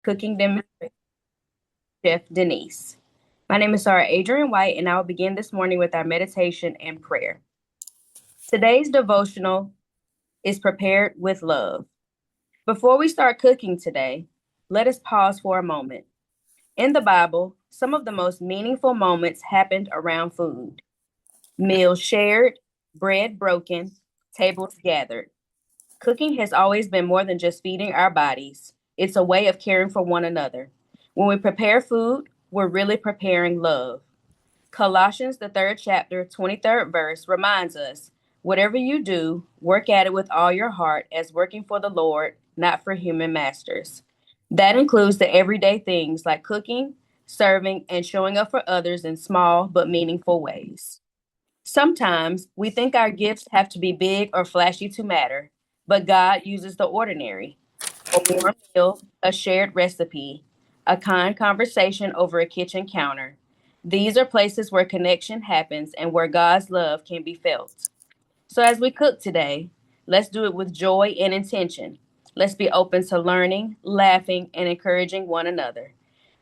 cooking demonstration, Chef Denise. My name is Sarah Adrian White, and I will begin this morning with our meditation and prayer. Today's devotional is prepared with love. Before we start cooking today, let us pause for a moment. In the Bible, some of the most meaningful moments happened around food. Meals shared, bread broken, tables gathered. Cooking has always been more than just feeding our bodies. It's a way of caring for one another. When we prepare food, we're really preparing love. Colossians, the third chapter, 23rd verse, reminds us whatever you do, work at it with all your heart as working for the Lord, not for human masters. That includes the everyday things like cooking, serving, and showing up for others in small but meaningful ways. Sometimes we think our gifts have to be big or flashy to matter, but God uses the ordinary. A warm meal, a shared recipe, a kind conversation over a kitchen counter. These are places where connection happens and where God's love can be felt. So as we cook today, let's do it with joy and intention. Let's be open to learning, laughing, and encouraging one another.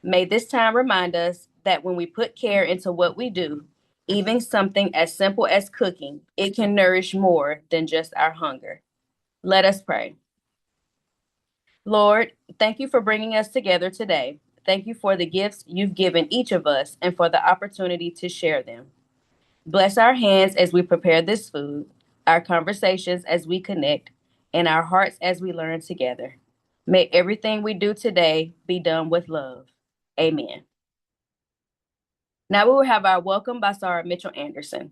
May this time remind us that when we put care into what we do, even something as simple as cooking, it can nourish more than just our hunger. Let us pray. Lord, thank you for bringing us together today. Thank you for the gifts you've given each of us and for the opportunity to share them. Bless our hands as we prepare this food, our conversations as we connect, and our hearts as we learn together. May everything we do today be done with love. Amen. Now we will have our welcome by Sarah Mitchell Anderson.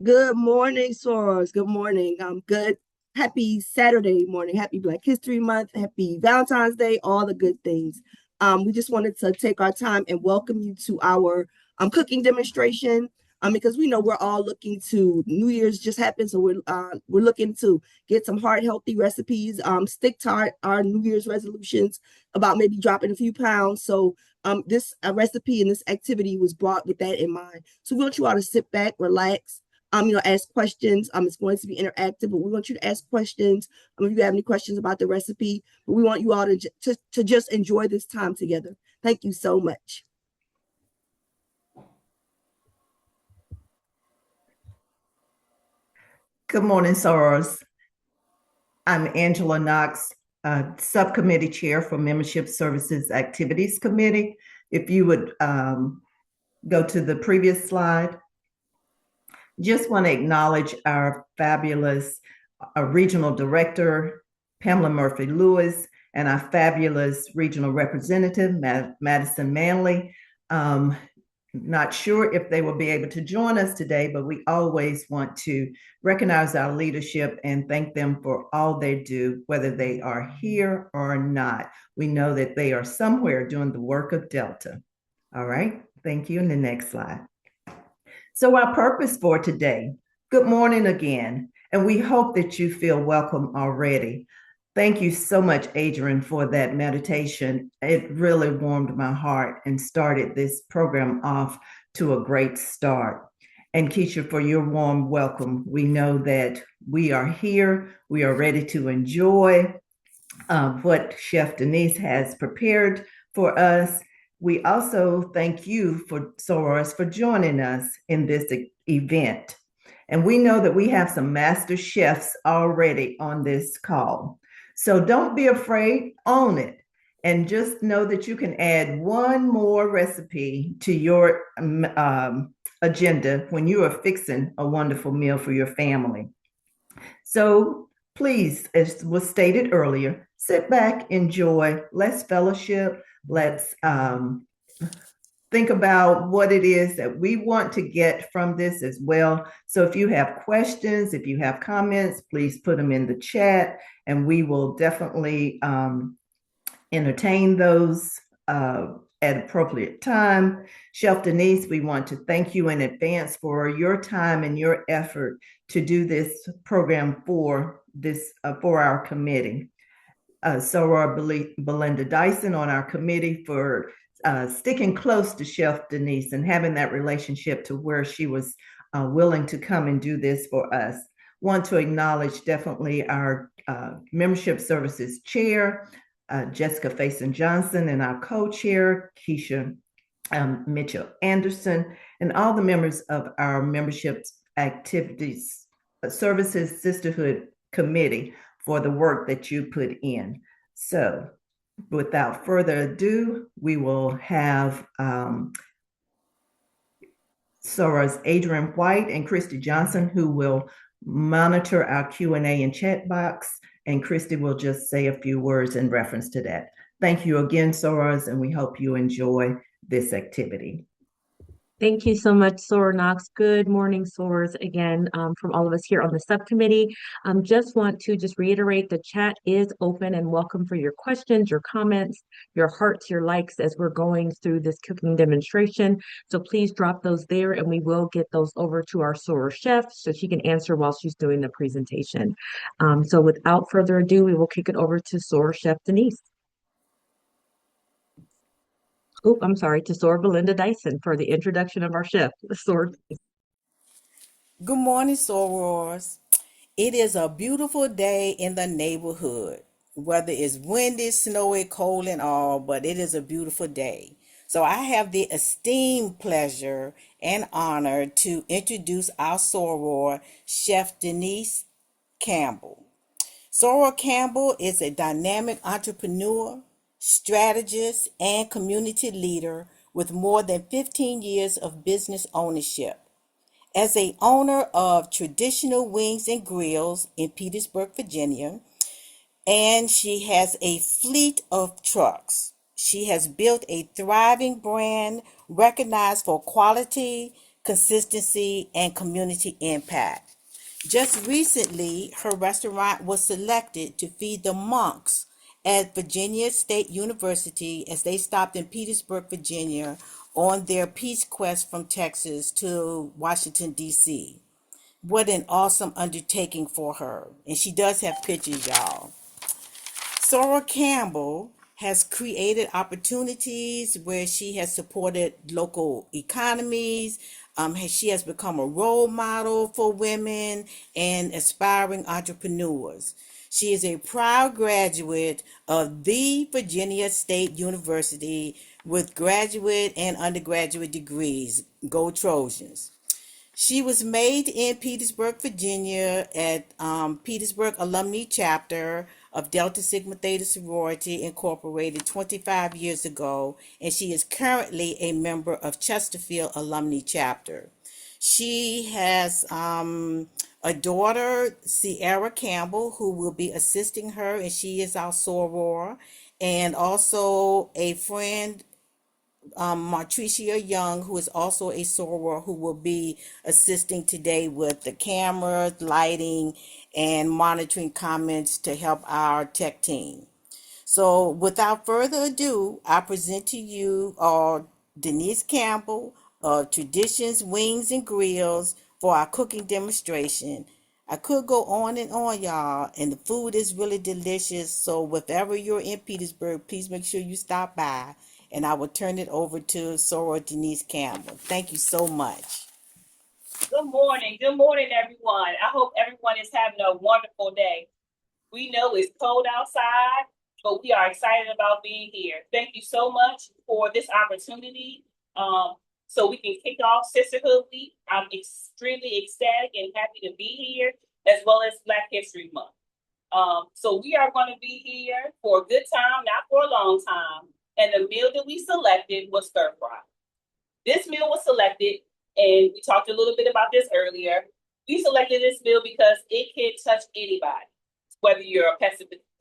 Good morning, Soros. Good morning. Good. Happy Saturday morning. Happy Black History Month. Happy Valentine's Day. All the good things. We just wanted to take our time and welcome you to our cooking demonstration. Because we know we're all looking to New Year's just happened, so we're looking to get some heart healthy recipes. Stick to our New Year's resolutions about maybe dropping a few pounds. So this recipe and this activity was brought with that in mind. So we want you all to sit back, relax, ask questions. It's going to be interactive, but we want you to ask questions. If you have any questions about the recipe, but we want you all to just enjoy this time together. Thank you so much. Good morning, Soros. I'm Angela Knox, Subcommittee Chair for Membership Services Activities Committee. If you would go to the previous slide. Just want to acknowledge our fabulous Regional Director, Pamela Murphy-Lewis, and our fabulous Regional Representative, Madison Manley. Not sure if they will be able to join us today, but we always want to recognize our leadership and thank them for all they do, whether they are here or not. We know that they are somewhere doing the work of Delta. All right, thank you. And the next slide. So our purpose for today, good morning again, and we hope that you feel welcome already. Thank you so much, Adrian, for that meditation. It really warmed my heart and started this program off to a great start. And Keisha, for your warm welcome. We know that we are here. We are ready to enjoy what Chef Denise has prepared for us. We also thank you, for Soros, for joining us in this event. And we know that we have some master chefs already on this call. So don't be afraid, own it. And just know that you can add one more recipe to your agenda when you are fixing a wonderful meal for your family. So please, as was stated earlier, sit back, enjoy, let's fellowship, let's think about what it is that we want to get from this as well. So if you have questions, if you have comments, please put them in the chat and we will definitely entertain those at appropriate time. Chef Denise, we want to thank you in advance for your time and your effort to do this program for our committee. So are Belinda Dyson on our committee for sticking close to Chef Denise and having that relationship to where she was willing to come and do this for us. Want to acknowledge definitely our membership services chair, Jessica Faison-Johnson, and our co-chair, Keisha Mitchell Anderson, and all the members of our membership activities, services, sisterhood committee for the work that you put in. So without further ado, we will have Sora's Adrian White and Christy Johnson, who will monitor our Q&A and chat box, and Christy will just say a few words in reference to that. Thank you again, Soras, and we hope you enjoy this activity. Thank you so much, Sora Knox. Good morning, Soras, again, from all of us here on the subcommittee. Just want to reiterate the chat is open and welcome for your questions, your comments, your hearts, your likes as we're going through this cooking demonstration. So please drop those there and we will get those over to our Sora chef so she can answer while she's doing the presentation. So without further ado, we will kick it over to Sora Chef Denise. Oh, I'm sorry, to Sora Belinda Dyson for the introduction of our chef. Sora. Good morning, sorors. It is a beautiful day in the neighborhood. Whether it's windy, snowy, cold, and all, but it is a beautiful day. So I have the esteemed pleasure and honor to introduce our soror, Chef Denise Campbell. Soror Campbell is a dynamic entrepreneur, strategist, and community leader with more than 15 years of business ownership. As a owner of Traditional Wings and Grills in Petersburg, Virginia, and she has a fleet of trucks. She has built a thriving brand recognized for quality, consistency, and community impact. Just recently, her restaurant was selected to feed the monks at Virginia State University as they stopped in Petersburg, Virginia on their peace quest from Texas to Washington, D.C. What an awesome undertaking for her. And she does have pictures, y'all. Sora Campbell has created opportunities where she has supported local economies. She has become a role model for women and aspiring entrepreneurs. She is a proud graduate of the Virginia State University with graduate and undergraduate degrees. Go Trojans. She was made in Petersburg, Virginia at Petersburg Alumni Chapter of Delta Sigma Theta Sorority Incorporated 25 years ago, and she is currently a member of Chesterfield Alumni Chapter. She has a daughter, Sierra Campbell, who will be assisting her, and she is our soror, and also a friend, Martricia Young, who is also a soror, who will be assisting today with the cameras, lighting, and monitoring comments to help our tech team. So without further ado, I present to you Denise Campbell of Traditions Wings and Grills for our cooking demonstration. I could go on and on, y'all, and the food is really delicious. So wherever you're in Petersburg, please make sure you stop by, and I will turn it over to Sora Denise Campbell. Thank you so much. Good morning. Good morning, everyone. I hope everyone is having a wonderful day. We know it's cold outside, but we are excited about being here. Thank you so much for this opportunity. So we can kick off Sisterhood Week. I'm extremely ecstatic and happy to be here, as well as Black History Month. So we are going to be here for a good time, not for a long time. And the meal that we selected was stir fry. This meal was selected, and we talked a little bit about this earlier. We selected this meal because it can touch anybody, whether you're a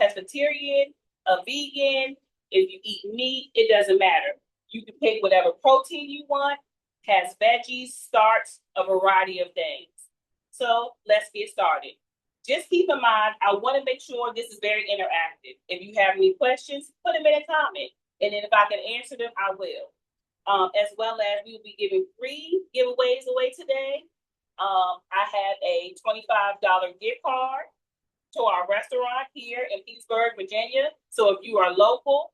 pescatarian, a vegan, if you eat meat, it doesn't matter. You can pick whatever protein you want, has veggies, starch, a variety of things. So let's get started. Just keep in mind, I want to make sure this is very interactive. If you have any questions, put them in a comment. And then if I can answer them, I will. As well as we will be giving free giveaways away today. I have a $25 gift card to our restaurant here in Petersburg, Virginia. So if you are local,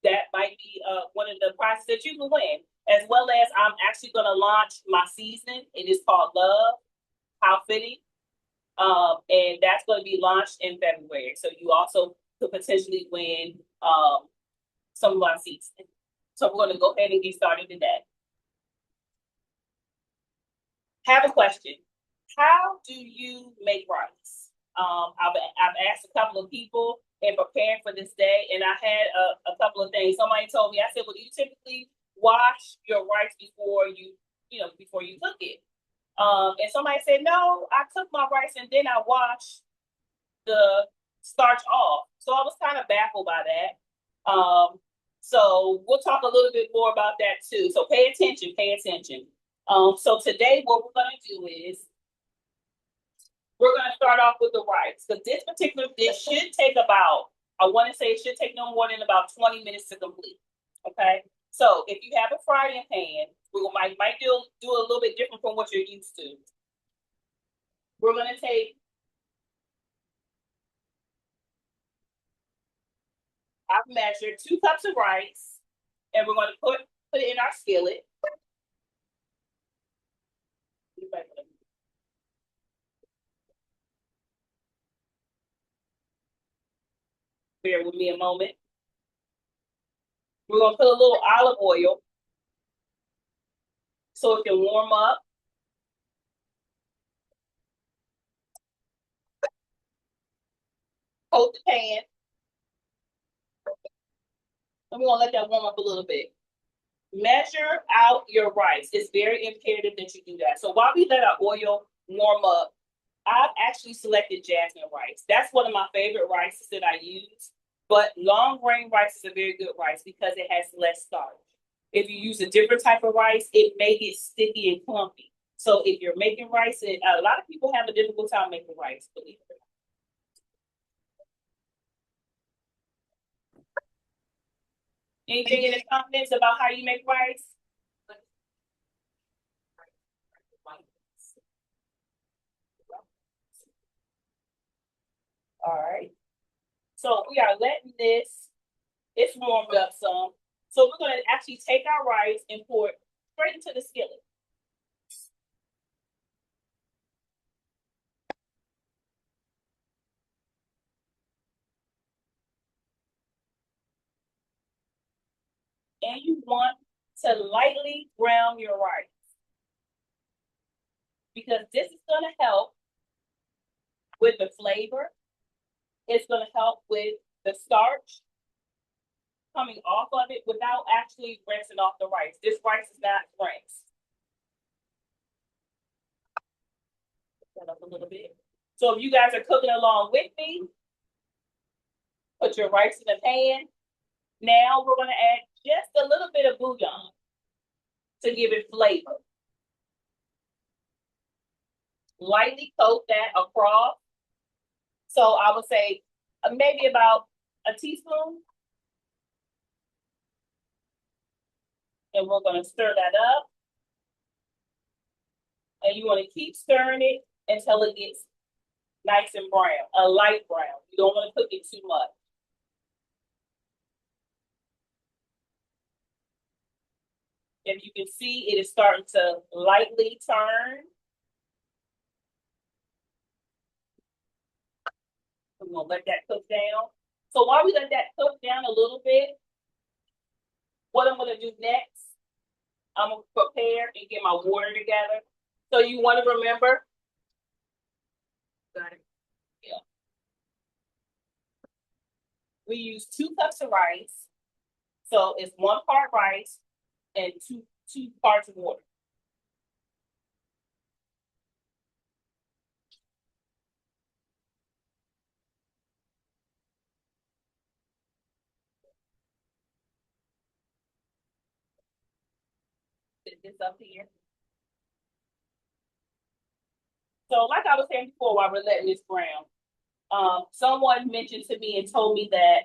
that might be one of the prizes that you can win. As well as I'm actually going to launch my season. It is called Love, How Fitting. And that's going to be launched in February. So you also could potentially win some of our seats. So we're going to go ahead and get started today. Have a question. How do you make rice? I've asked a couple of people in preparing for this day, and I had a couple of things. Somebody told me, I said, well, do you typically wash your rice before before you cook it? And somebody said, no, I cook my rice and then I wash the starch off. So I was kind of baffled by that. So we'll talk a little bit more about that too. So pay attention, pay attention. So today what we're going to do is we're going to start off with the rice. So this particular dish should take about, I want to say it should take no more than about 20 minutes to complete. Okay. So if you have a frying pan, we might do a little bit different from what you're used to. We're going to take, I've measured 2 cups of rice, and we're going to put it in our skillet. Bear with me a moment. We're going to put a little olive oil so it can warm up. Coat the pan. And we're going to let that warm up a little bit. Measure out your rice. It's very imperative that you do that. So while we let our oil warm up, I've actually selected jasmine rice. That's one of my favorite rices that I use. But long grain rice is a very good rice because it has less starch. If you use a different type of rice, it may get sticky and clumpy. So if you're making rice, a lot of people have a difficult time making rice, believe it or not. Anything in the comments about how you make rice? All right. So we are letting this, it's warmed up some. So we're going to actually take our rice and pour it straight into the skillet. And you want to lightly brown your rice, because this is going to help with the flavor. It's going to help with the starch coming off of it without actually rinsing off the rice. This rice is not rinsed. That up a little bit. So if you guys are cooking along with me, put your rice in the pan. Now we're going to add just a little bit of bouillon to give it flavor. Lightly coat that across. So I would say maybe about a teaspoon. And we're going to stir that up. And you want to keep stirring it until it gets nice and brown, a light brown. You don't want to cook it too much. If you can see, it is starting to lightly turn. We're going to let that cook down. So while we let that cook down a little bit, what I'm going to do next, I'm going to prepare and get my water together. So you want to remember. Got it. Yeah. We use 2 cups of rice. So it's 1 part rice and two parts of water. Put this up here. So like I was saying before, while we're letting this brown, someone mentioned to me and told me that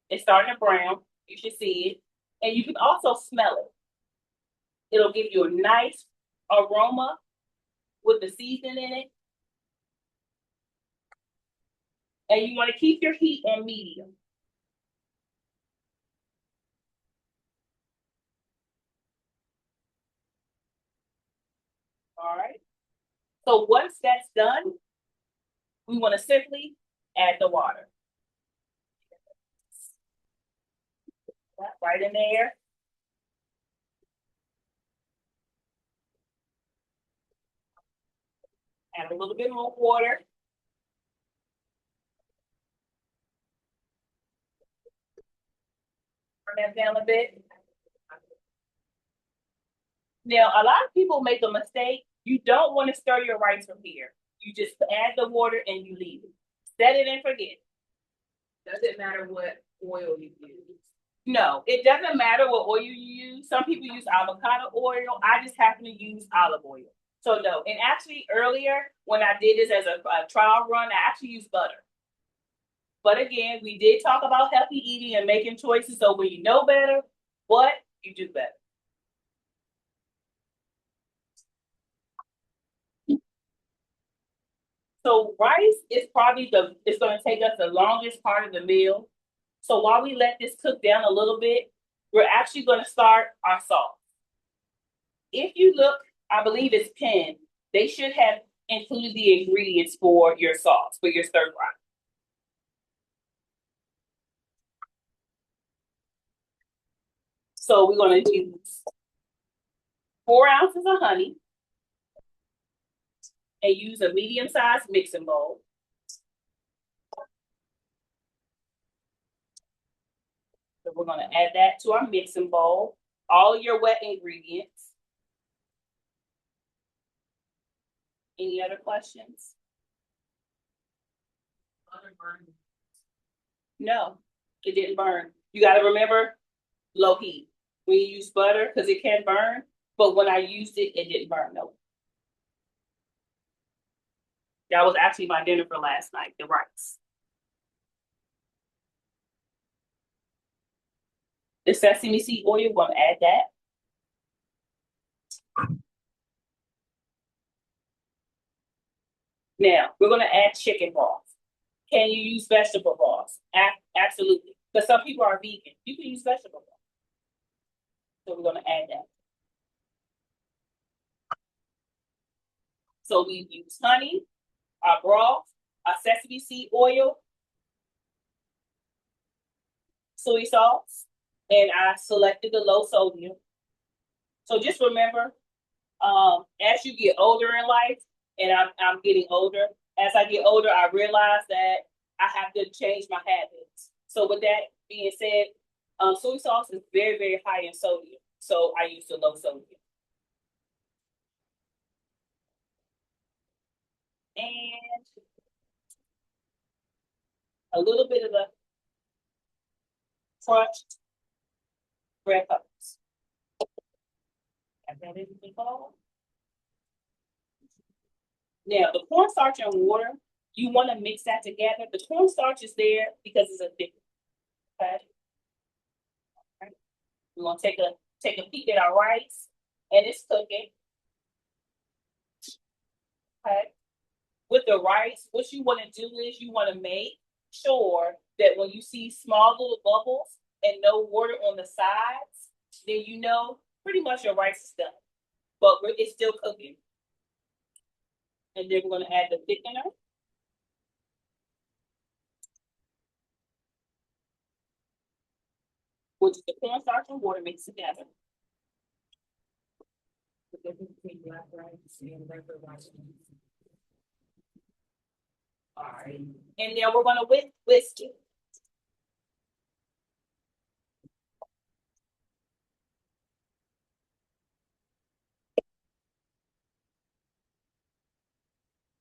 it's starting to brown. You should see it. And you can also smell it. It'll give you a nice aroma with the seasoning in it. And you want to keep your heat on medium. All right. So once that's done, we want to simply add the water. right in there. Add a little bit more water. Turn that down a bit. Now, a lot of people make a mistake. You don't want to stir your rice from here. You just add the water and you leave it. Set it and forget. Does it matter what oil you use? No, it doesn't matter what oil you use. Some people use avocado oil. I just happen to use olive oil. So no, and actually earlier when I did this as a trial run, I actually used butter. But again, we did talk about healthy eating and making choices. So when you know better, what you do better. So rice is probably it's going to take us the longest part of the meal. So while we let this cook down a little bit, we're actually going to start our sauce. If you look, I believe it's pinned. They should have included the ingredients for your sauce, for your stir fry. So we're going to use 4 ounces of honey and use a medium-sized mixing bowl. So we're going to add that to our mixing bowl. All your wet ingredients. Any other questions? No, it didn't burn. You got to remember low heat when you use butter because it can burn. But when I used it, it didn't burn. No. That was actually my dinner for last night, the rice. The sesame seed oil, we're going to add that. Now, we're going to add chicken broth. Can you use vegetable broth? Absolutely. Because some people are vegan. You can use vegetable broth. So we're going to add that. So we use honey, our broth, our sesame seed oil, soy sauce, and I selected the low sodium. So just remember, as you get older in life, and I'm getting older, as I get older, I realize that I have to change my habits. So with that being said, soy sauce is very, very high in sodium. So I use the low sodium. And a little bit of the crushed red peppers. Have that in the bowl. Now, the cornstarch and water, you want to mix that together. The cornstarch is there because it's a thick. Okay. Right. We're gonna take a peek at our rice, and it's cooking. Okay. With the rice, what you want to do is you want to make sure that when you see small little bubbles and no water on the sides, then you know pretty much your rice is done. But it's still cooking. And then we're going to add the thickener. Which is the cornstarch and water mixed together. The difference between black rice and regular rice. All right. And then we're going to whisk it.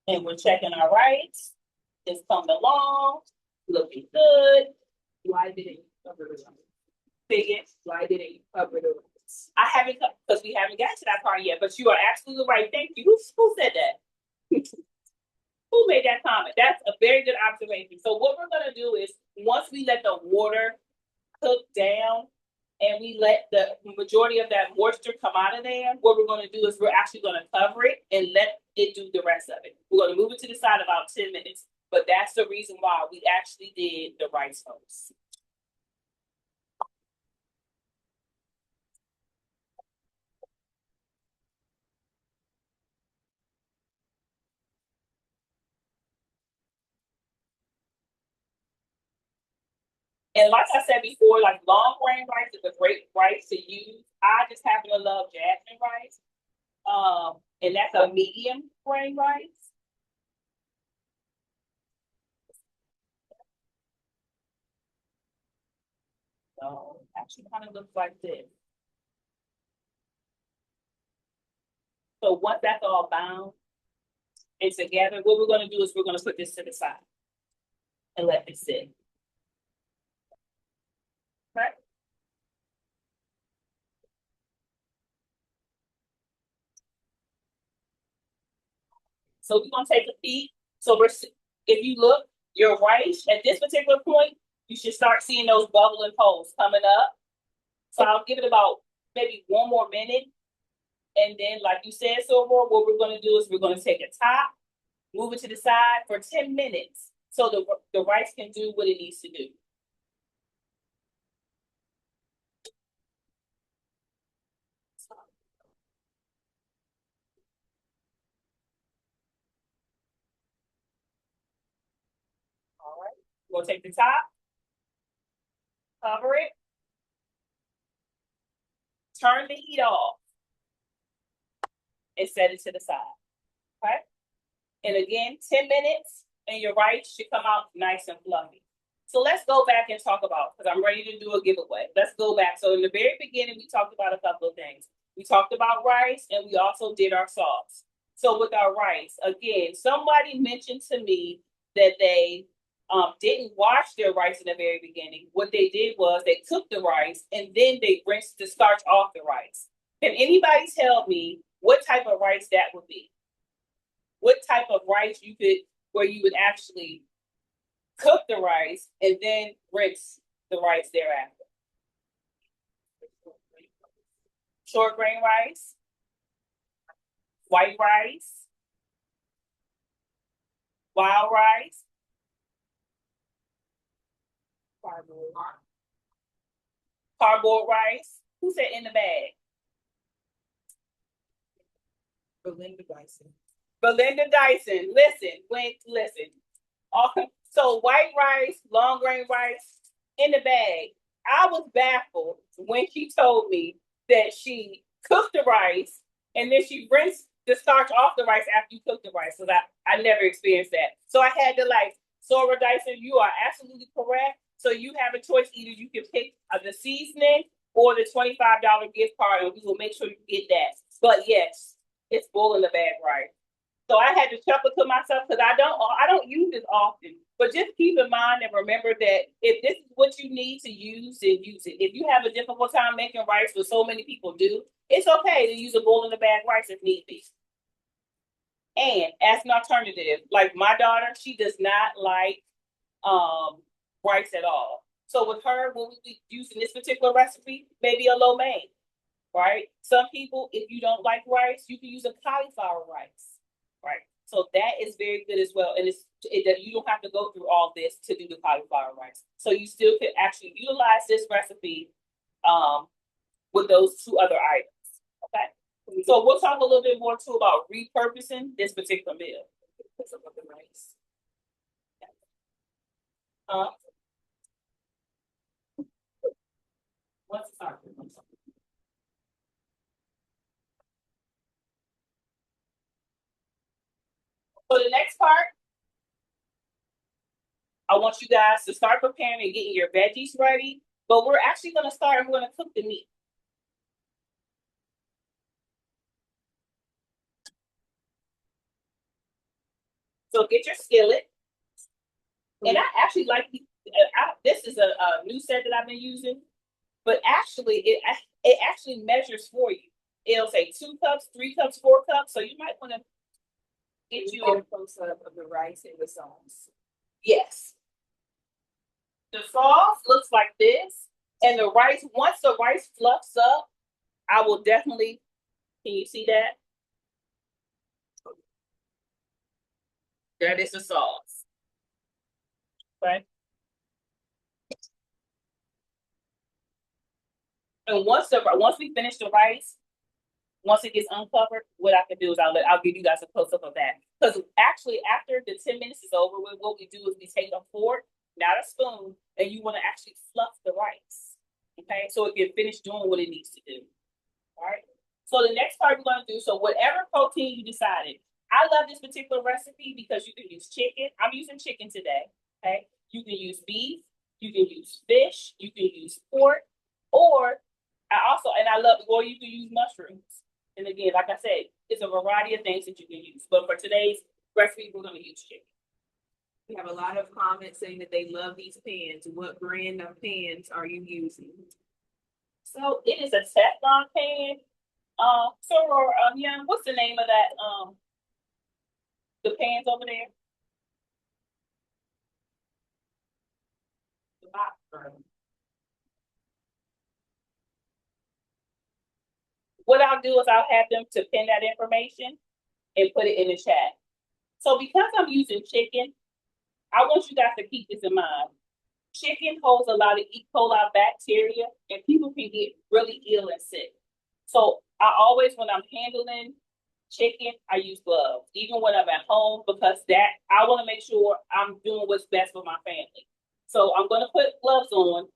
And we're checking our rice. It's coming along, looking good. Why did it cover the rice? Biggest. Why did it cover the rice? I haven't, because we haven't gotten to that part yet, but you are absolutely right. Thank you. Who said that? Who made that comment? That's a very good observation. So what we're going to do is once we let the water cook down and we let the majority of that moisture come out of there, what we're going to do is we're actually going to cover it and let it do the rest of it. We're going to move it to the side about 10 minutes. But that's the reason why we actually did the rice first. And like I said before, like long grain rice is a great rice to use. I just happen to love jasmine rice. And that's a medium grain rice. So actually kind of looks like this. So once that's all bound and together, what we're going to do is we're going to put this to the side and let this sit. Okay. So we're going to take a peek. So if you look, your rice at this particular point, you should start seeing those bubbling holes coming up. So I'll give it about maybe 1 more minute. And then, like you said, Silver, what we're going to do is we're going to take a top, move it to the side for 10 minutes so the rice can do what it needs to do. All right. We'll take the top, cover it, turn the heat off, and set it to the side. Okay. And again, 10 minutes, and your rice should come out nice and fluffy. So let's go back and talk about, because I'm ready to do a giveaway. Let's go back. So in the very beginning, we talked about a couple of things. We talked about rice, and we also did our sauce. So with our rice, again, somebody mentioned to me that they didn't wash their rice in the very beginning. What they did was they cooked the rice, and then they rinsed the starch off the rice. Can anybody tell me what type of rice that would be? What type of rice you could, where you would actually cook the rice and then rinse the rice thereafter? Short grain rice, white rice, wild rice, cardboard rice. Who said in the bag? Belinda Dyson. Belinda Dyson. Listen. So white rice, long grain rice in the bag. I was baffled when she told me that she cooked the rice and then she rinsed the starch off the rice after you cook the rice. So that I never experienced that. So I had to Sora Dyson, you are absolutely correct. So you have a choice. Either you can pick the seasoning or the $25 gift card, and we will make sure you get that. But yes, it's bull in the bag rice. So I had to chuckle to myself because I don't use this often. But just keep in mind and remember that if this is what you need to use, then use it. If you have a difficult time making rice, what so many people do, it's okay to use a bowl in the bag rice if need be. And as an alternative, like my daughter, she does not like rice at all. So with her, when we be using this particular recipe, maybe a lo mein, right? Some people, if you don't like rice, you can use a cauliflower rice, right? So that is very good as well. And you don't have to go through all this to do the cauliflower rice. So you still could actually utilize this recipe with those 2 other items, okay? So we'll talk a little bit more too about repurposing this particular meal. What's the start? So the next part, I want you guys to start preparing and getting your veggies ready. But we're actually going to start and we're going to cook the meat. So get your skillet. And I actually like this is a new set that I've been using, but actually it actually measures for you. It'll say 2 cups, 3 cups, 4 cups. So you might want to get you a close up of the rice and the sauce. Yes. The sauce looks like this, and the rice. Once the rice fluffs up, I will definitely. Can you see that? That is the sauce. Okay. And once we finish the rice, once it gets uncovered, what I can do is I'll give you guys a close up of that. Because actually, after the 10 minutes is over, what we do is we take a fork, not a spoon, and you want to actually fluff the rice. Okay, so it can finish doing what it needs to do. All right. So the next part we're going to do, so whatever protein you decided. I love this particular recipe because you can use chicken. I'm using chicken today. Okay. You can use beef. You can use fish. You can use pork. Or I love, or you can use mushrooms. And again, like I said, it's a variety of things that you can use. But for today's recipe, we're going to use chicken. We have a lot of comments saying that they love these pans. What brand of pans are you using? So it is a Teflon pan. Yeah, what's the name of that? The pans over there. The box burner. What I'll do is I'll have them to pin that information and put it in the chat. So because I'm using chicken, I want you guys to keep this in mind. Chicken holds a lot of E. coli bacteria, and people can get really ill and sick. So I always, when I'm handling chicken, I use gloves, even when I'm at home, because I want to make sure I'm doing what's best for my family. So I'm going to put gloves on,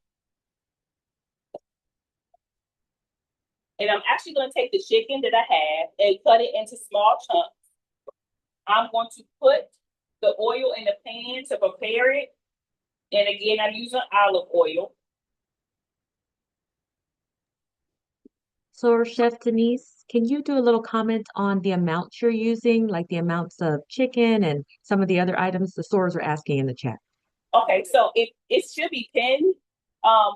and I'm actually going to take the chicken that I have and cut it into small chunks. I'm going to put the oil in the pan to prepare it. And again, I'm using olive oil. So, Chef Denise, can you do a little comment on the amounts you're using, like the amounts of chicken and some of the other items the stores are asking in the chat? Okay, so it should be pinned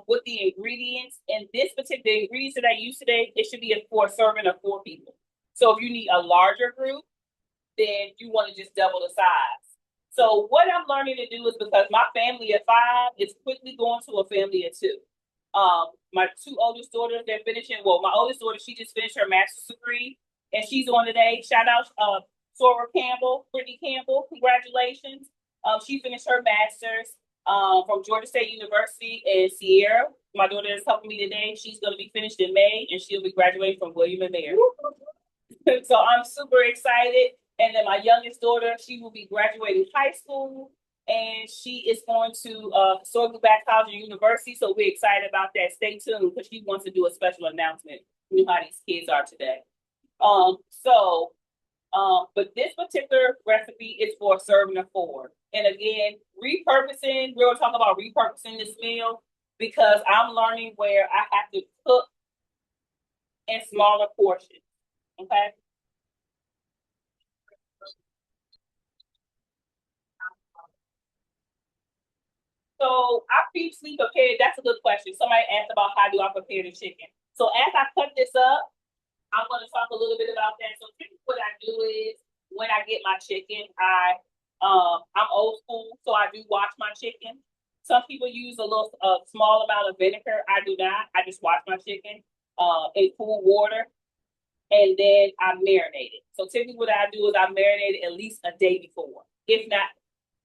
with the ingredients. And this particular ingredients that I use today, it should be for a serving of 4 people. So if you need a larger group, then you want to just double the size. So what I'm learning to do is, because my family of 5 is quickly going to a family of 2. My 2 oldest daughters, they're finishing. Well, my oldest daughter, she just finished her master's degree, and she's on today. Shout out, Sora Campbell, Brittany Campbell, congratulations. She finished her master's from Georgia State University. And Sierra, my daughter is helping me today. She's going to be finished in May, and she'll be graduating from William and Mary. So I'm super excited. And then my youngest daughter, she will be graduating high school, and she is going to Sorgelback College and University. So we're excited about that. Stay tuned, because she wants to do a special announcement. You know how these kids are today. But this particular recipe is for a serving of 4. And again, repurposing, we're going to talk about repurposing this meal, because I'm learning where I have to cook in smaller portions. Okay. So I previously prepared, that's a good question. Somebody asked about how do I prepare the chicken. So as I cut this up, I'm going to talk a little bit about that. So typically what I do is, when I get my chicken, I'm old school, so I do wash my chicken. Some people use a small amount of vinegar. I do not. I just wash my chicken in cool water, and then I marinate it. So typically what I do is I marinate it at least a day before. If not,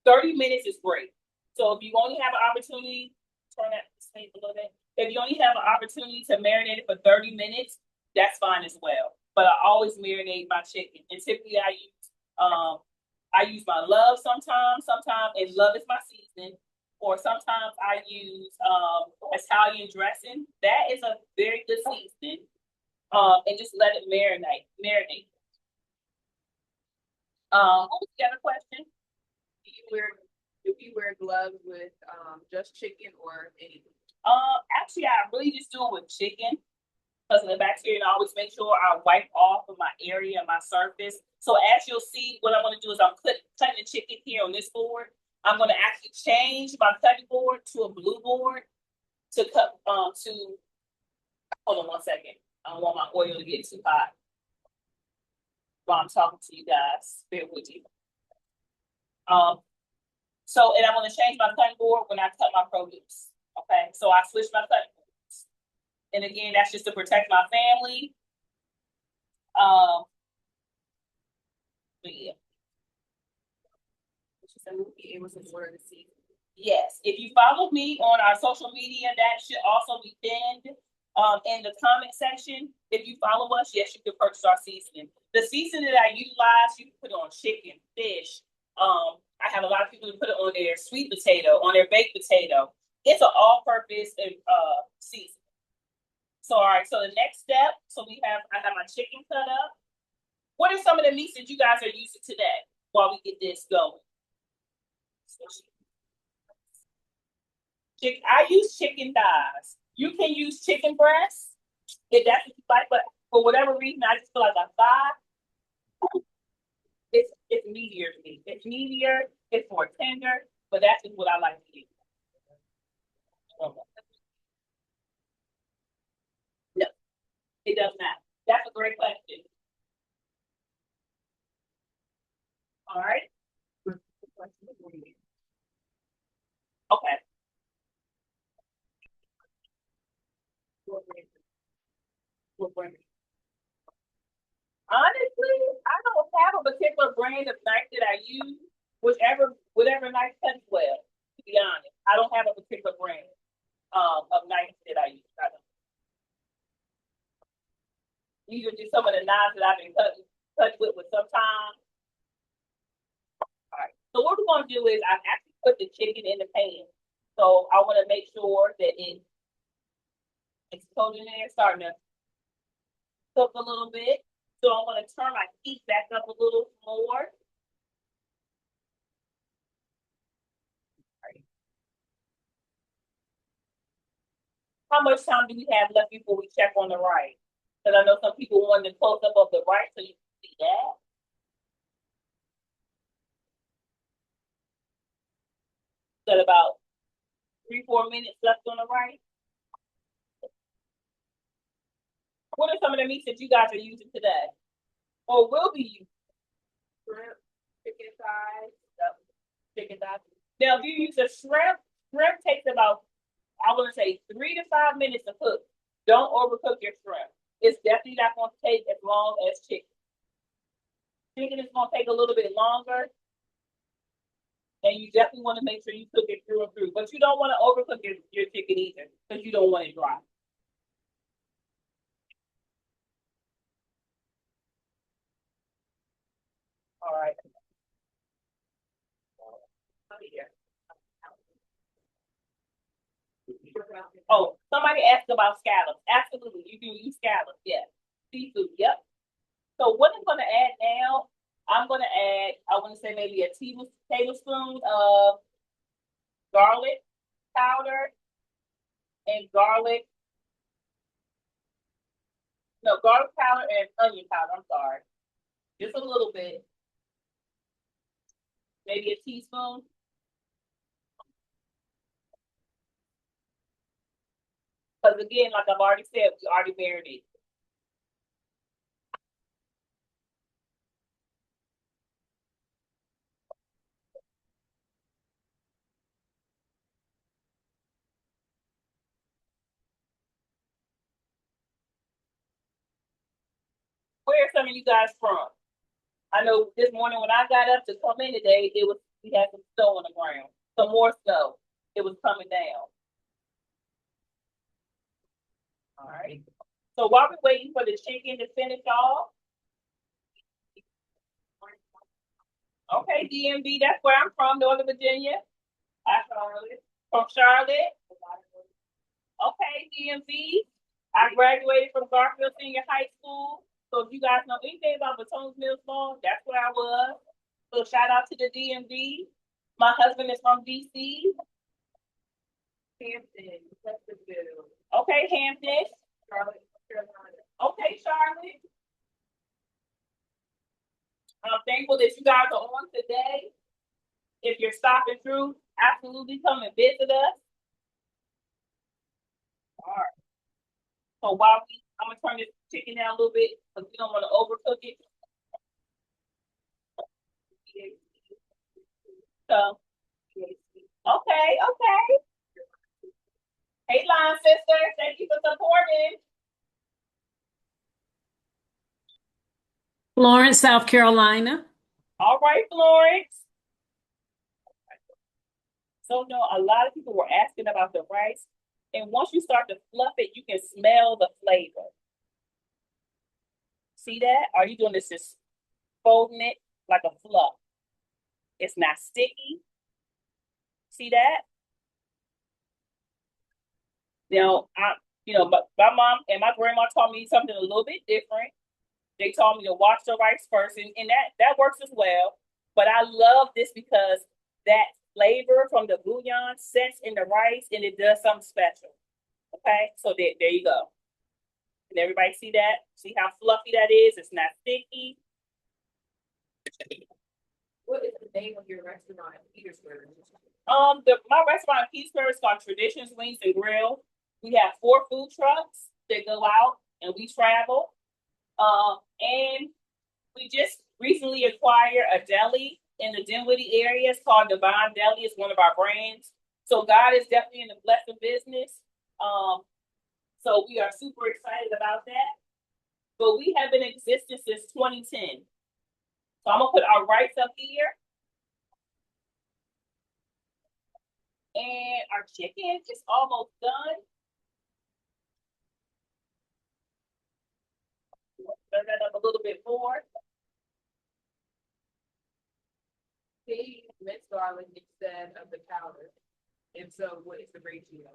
30 minutes is great. So if you only have an opportunity, turn that a little bit. If you only have an opportunity to marinate it for 30 minutes, that's fine as well. But I always marinate my chicken. And typically I use my love sometimes, and love is my seasoning. Or sometimes I use Italian dressing. That is a very good seasoning. And just let it marinate. What was the other question? Do you wear gloves with just chicken or anything? Actually, I really just do it with chicken, because of the bacteria, and I always make sure I wipe off of my area and my surface. So as you'll see, what I'm going to do is I'm cutting the chicken here on this board. I'm going to actually change my cutting board to a blue board to cut hold on one second. I don't want my oil to get too hot while I'm talking to you guys. Bear with me. And I'm going to change my cutting board when I cut my produce. Okay, so I switch my cutting boards. And again, that's just to protect my family. But yeah. Yes, if you follow me on our social media, that should also be pinned in the comment section. If you follow us, yes, you can purchase our seasoning. The seasoning that I utilize, you can put it on chicken, fish. I have a lot of people who put it on their sweet potato, on their baked potato. It's an all-purpose season. So, all right, so the next step, I have my chicken cut up. What are some of the meats that you guys are using today while we get this going? I use chicken thighs. You can use chicken breasts if that's what you like, but for whatever reason, I just feel like a thigh, it's meatier to me. It's meatier, it's more tender, but that's just what I like to use. No, it does not. That's a great question. All right. Okay. Honestly, I don't have a particular brand of knife that I use. Whatever knife cuts well. To be honest, I don't have a particular brand of knife that I use. These are just some of the knives that I've been cut with some time. All right. So what we're gonna do is I've actually put the chicken in the pan. So I want to make sure that it's coated in there, starting to cook a little bit. So I'm gonna turn my heat back up a little more. How much time do we have left before we check on the right? Because I know some people want the close up of the right so you can see that. Got about 3-4 minutes left on the right. What are some of the meats that you guys are using today? Or will be using? Shrimp, chicken thighs, chicken thighs. Now, if you use a shrimp takes about, I want to say 3 to 5 minutes to cook. Don't overcook your shrimp. It's definitely not going to take as long as chicken. Chicken is going to take a little bit longer. And you definitely want to make sure you cook it through and through. But you don't want to overcook your chicken either because you don't want it dry. All right. Oh, somebody asked about scallops. Absolutely, you do use scallops. Yes, seafood. Yep. So what I'm going to add now, I'm going to add, I want to say maybe a tablespoon of garlic powder and garlic powder and onion powder. I'm sorry, just a little bit, maybe a teaspoon. Because again, like I've already said, we already marinated. Where are some of you guys from? I know this morning when I got up to come in today, we had some snow on the ground, some more snow. It was coming down. All right. So while we're waiting for the chicken to finish off, okay, DMV, that's where I'm from, Northern Virginia. From Charlotte. Okay, DMV. I graduated from Garfield Senior High School. So if you guys know anything about Batones Mills Mall, that's where I was. So shout out to the DMV. My husband is from DC. Hampton, Chesterfield. Okay, Hampton. Charlotte, Carolina. Okay, Charlotte. I'm thankful that you guys are on today. If you're stopping through, absolutely come and visit us. All right. So I'm gonna turn this chicken down a little bit because we don't want to overcook it. So, okay. Hey, Line Sister, thank you for supporting. Florence, South Carolina. All right, Florence. So, no, a lot of people were asking about the rice. And once you start to fluff it, you can smell the flavor. See that? Are you doing this just folding it like a fluff? It's not sticky. See that? Now, but my mom and my grandma taught me something a little bit different. They taught me to wash the rice first, and that works as well. But I love this because that flavor from the bouillon sets in the rice, and it does something special. Okay, so there you go. And everybody see that? See how fluffy that is? It's not sticky. What is the name of your restaurant in Petersburg? My restaurant in Petersburg is called Traditions Wings and Grill. We have 4 food trucks that go out and we travel. And we just recently acquired a deli in the Dinwiddie area. It's called Divine Deli. It's one of our brands. So God is definitely in the blessing business. So we are super excited about that. But we have been in existence since 2010. So I'm gonna put our rice up here. And our chicken is almost done. Turn that up a little bit more. They minced garlic instead of the powder. And so what is the ratio?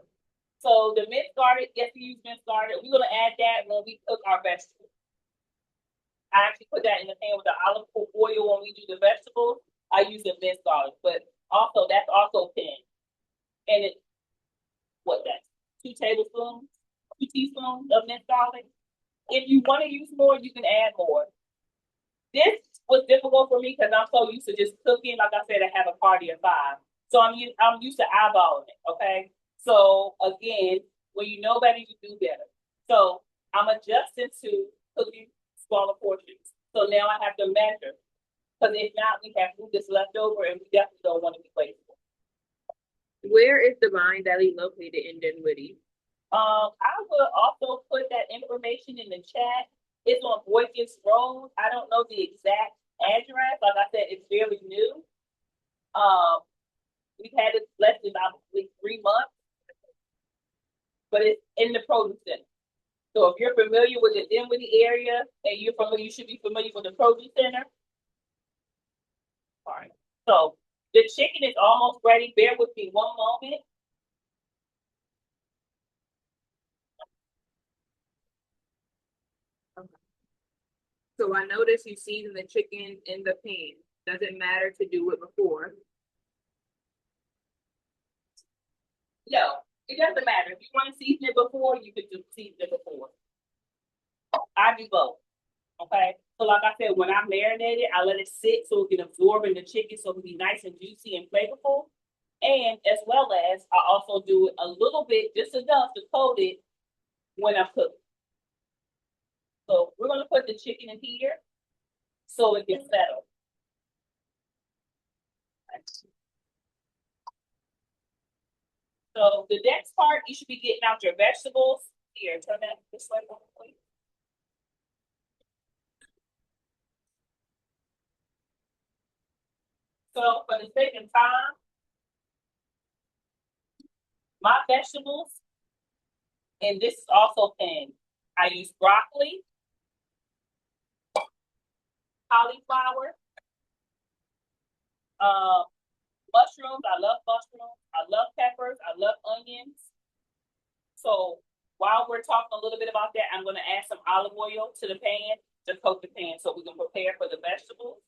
So the minced garlic, if you use minced garlic, we're gonna add that when we cook our vegetables. I actually put that in the pan with the olive oil when we do the vegetables. I use the minced garlic, but also that's also thin. And it, what that? 2 tablespoons, 2 teaspoons of minced garlic. If you want to use more, you can add more. This was difficult for me because I'm so used to just cooking. Like I said, I have a party of 5. So I'm used to eyeballing it, okay? So again, when you know better, you do better. So I'm adjusting to cooking smaller portions. So now I have to measure. Because if not, we have food that's left over and we definitely don't want to be wasteful. Where is Divine Deli located in Dinwiddie? I will also put that information in the chat. It's on Boykins Road. I don't know the exact address. Like I said, it's fairly new. We've had it less than about 3 months, but it's in the produce center. So if you're familiar with the Dinwiddie area and you should be familiar with the produce center. All right. So the chicken is almost ready. Bear with me one moment. So I noticed you season the chicken in the pan. Does it matter to do it before? No, it doesn't matter. If you want to season it before, you can do season it before. I do both. Okay. So like I said, when I marinate it, I let it sit so it can absorb in the chicken so it can be nice and juicy and flavorful. And as well as I also do it a little bit, just enough to coat it when I cook. So we're gonna put the chicken in here so it can settle. So the next part, you should be getting out your vegetables. Here, turn that this way, please. So for the sake of time, my vegetables, and this is also canned. I use broccoli, cauliflower, mushrooms. I love mushrooms. I love peppers. I love onions. So while we're talking a little bit about that, I'm going to add some olive oil to the pan to coat the pan so we can prepare for the vegetables.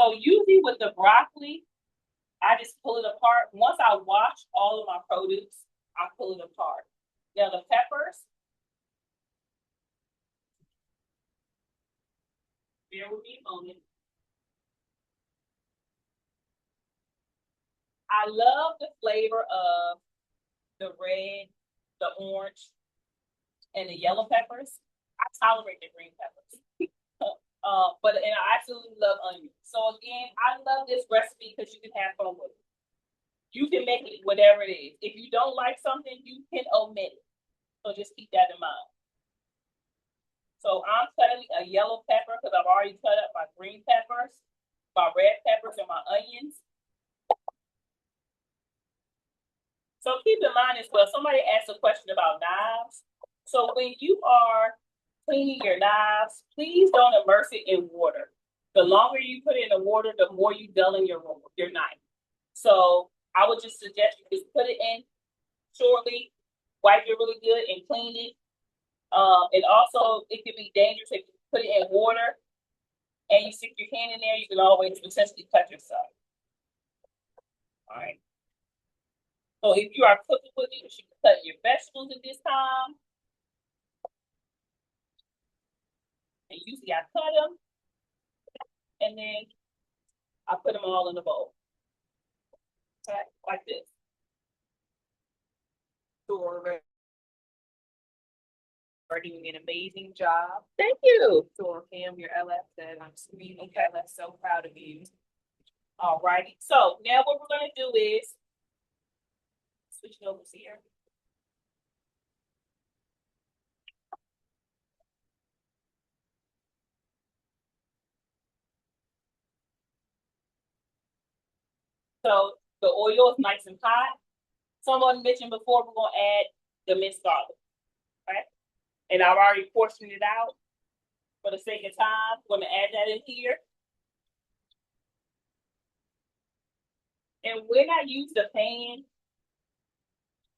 So usually with the broccoli, I just pull it apart. Once I wash all of my produce, I pull it apart. Now the peppers, bear with me a moment. I love the flavor of the red, the orange, and the yellow peppers. I tolerate the green peppers. And I absolutely love onions. So again, I love this recipe because you can have fun with it. You can make it whatever it is. If you don't like something, you can omit it. So just keep that in mind. So I'm cutting a yellow pepper because I've already cut up my green peppers, my red peppers, and my onions. So keep in mind as well, somebody asked a question about knives. So when you are cleaning your knives, please don't immerse it in water. The longer you put it in the water, the more you dull in your knife. So I would just suggest you just put it in shortly, wipe it really good and clean it. And also it can be dangerous if you put it in water and you stick your hand in there, you can always potentially cut yourself. All right. So if you are cooking with it, you should cut your vegetables at this time. And usually I cut them and then I put them all in the bowl. Okay, like this. So are doing an amazing job. Thank you. So Pam, your LF said, I'm sweet. Okay. LF, so proud of you. All righty. So now what we're gonna do is switch it over here. So the oil is nice and hot. Someone mentioned before we're gonna add the minced garlic, right? And I've already portioned it out. For the sake of time, we're gonna add that in here. And when I use the pan,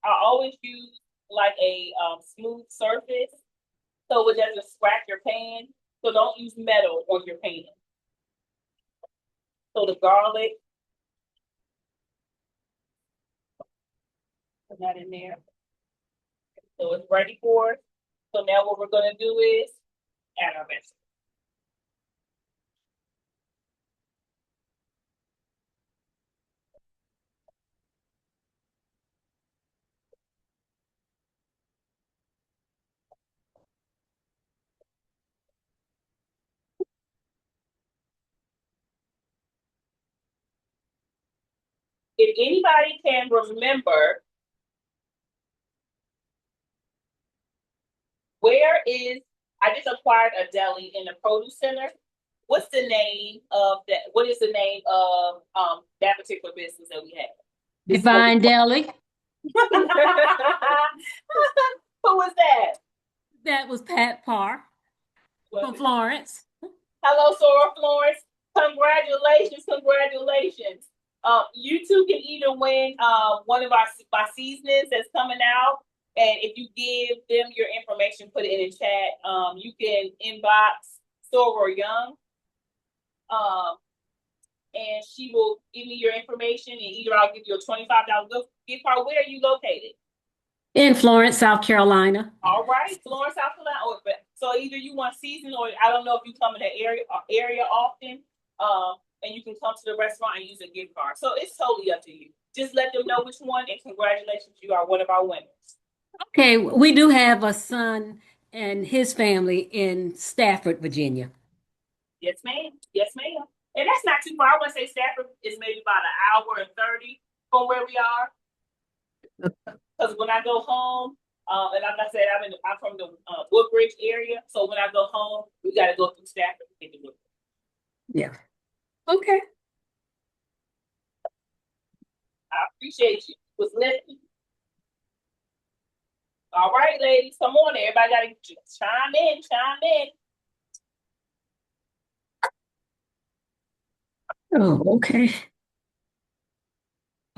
I always use like a smooth surface so it doesn't scratch your pan. So don't use metal on your pan. So the garlic, put that in there. So it's ready for it. So now what we're gonna do is add our vegetables. If anybody can remember, where is, I just acquired a deli in the produce center. What's the name of that? What is the name of that particular business that we have? Divine Deli. Who was that? That was Pat Parr from Florence. Hello, Sora Florence. Congratulations, congratulations. You two can either win one of our seasonings that's coming out. And if you give them your information, put it in the chat. You can inbox Sora Young. And she will give me your information, and either I'll give you a $25 gift card. Where are you located? In Florence, South Carolina. All right, Florence, South Carolina. So either you want season, or I don't know if you come in the area often. And you can come to the restaurant and use a gift card. So it's totally up to you. Just let them know which one, and congratulations, you are one of our winners. Okay, we do have a son and his family in Stafford, Virginia. Yes, ma'am. Yes, ma'am. And that's not too far. I want to say Stafford is maybe about an hour and 30 from where we are. Because when I go home, and like I said, I'm from the Woodbridge area. So when I go home, we got to go through Stafford to get to Woodbridge. Yeah. Okay. I appreciate you. Was listening. All right, ladies, come on. Everybody got to chime in, chime in. Oh, okay.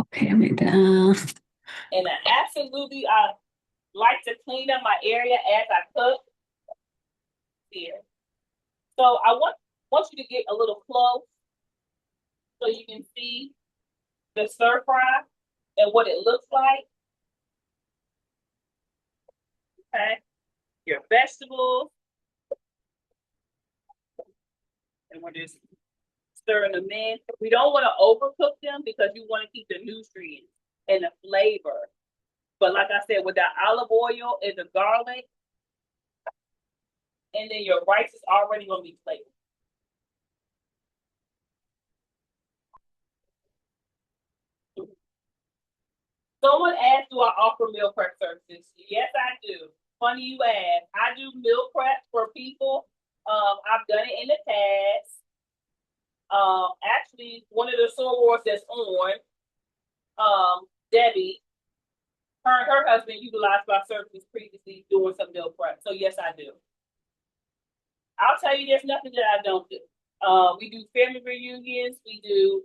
Okay, I'm down. And I absolutely like to clean up my area as I cook. Here. So I want you to get a little close so you can see the stir fry and what it looks like. Okay. Your vegetables. And we're just stirring them in. We don't want to overcook them because you want to keep the nutrients and the flavor. But like I said, with that olive oil and the garlic, and then your rice is already going to be flavored. Someone asked, do I offer meal prep services? Yes, I do. Funny you ask. I do meal prep for people. I've done it in the past. Actually, one of the sorors that's on, Debbie, her and her husband utilized my services previously doing some meal prep. So yes, I do. I'll tell you, there's nothing that I don't do. We do family reunions. We do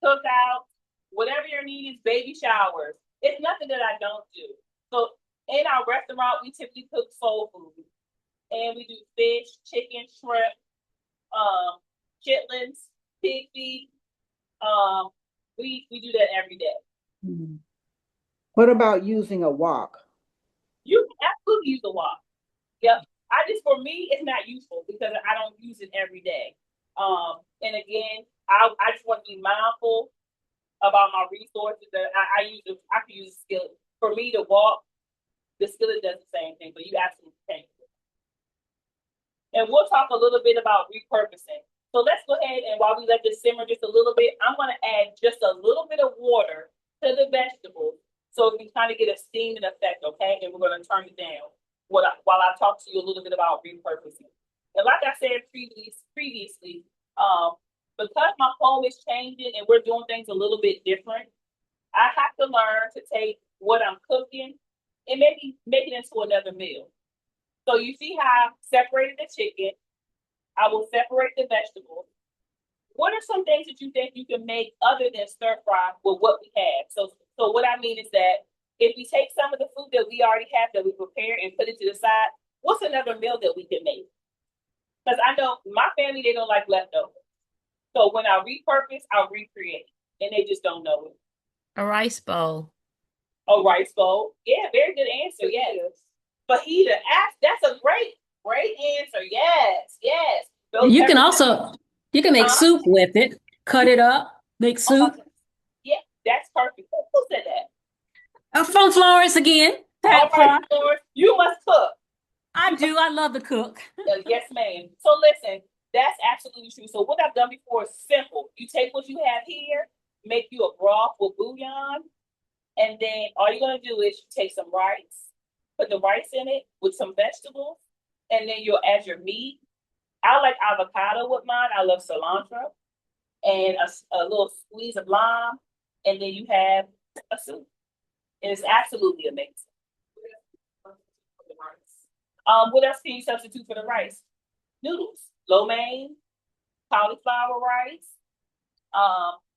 cookouts, whatever your need is, baby showers. It's nothing that I don't do. So in our restaurant, we typically cook soul food. And we do fish, chicken, shrimp, chitlins, pig feet. We do that every day. What about using a wok? You can absolutely use a wok. Yep. For me, it's not useful because I don't use it every day. And again, I just want to be mindful about my resources that I can use a skillet. For me to walk, the skillet does the same thing, but you absolutely can't. And we'll talk a little bit about repurposing. So let's go ahead and while we let this simmer just a little bit, I'm going to add just a little bit of water to the vegetables so we can kind of get a steaming effect, okay? And we're going to turn it down while I talk to you a little bit about repurposing. And like I said previously, because my home is changing and we're doing things a little bit different, I have to learn to take what I'm cooking and maybe make it into another meal. So you see how I've separated the chicken. I will separate the vegetables. What are some things that you think you can make other than stir fry with what we have? So what I mean is that if we take some of the food that we already have that we prepare and put it to the side, what's another meal that we can make? Because I know my family, they don't like leftovers. So when I repurpose, I'll recreate. And they just don't know it. A rice bowl. A rice bowl. Yeah, very good answer. Yes. Fajita. That's a great answer. Yes. You can make soup with it. Cut it up, make soup. Yeah, that's perfect. Who said that? From Florence again. All right, Florence, you must cook. I do. I love to cook. Yes, ma'am. So listen, that's absolutely true. So what I've done before is simple. You take what you have here, make you a broth with bouillon, and then all you're gonna do is you take some rice, put the rice in it with some vegetables, and then you'll add your meat. I like avocado with mine. I love cilantro and a little squeeze of lime, and then you have a soup. And it's absolutely amazing. What else can you substitute for the rice? Noodles, lo mein, cauliflower rice.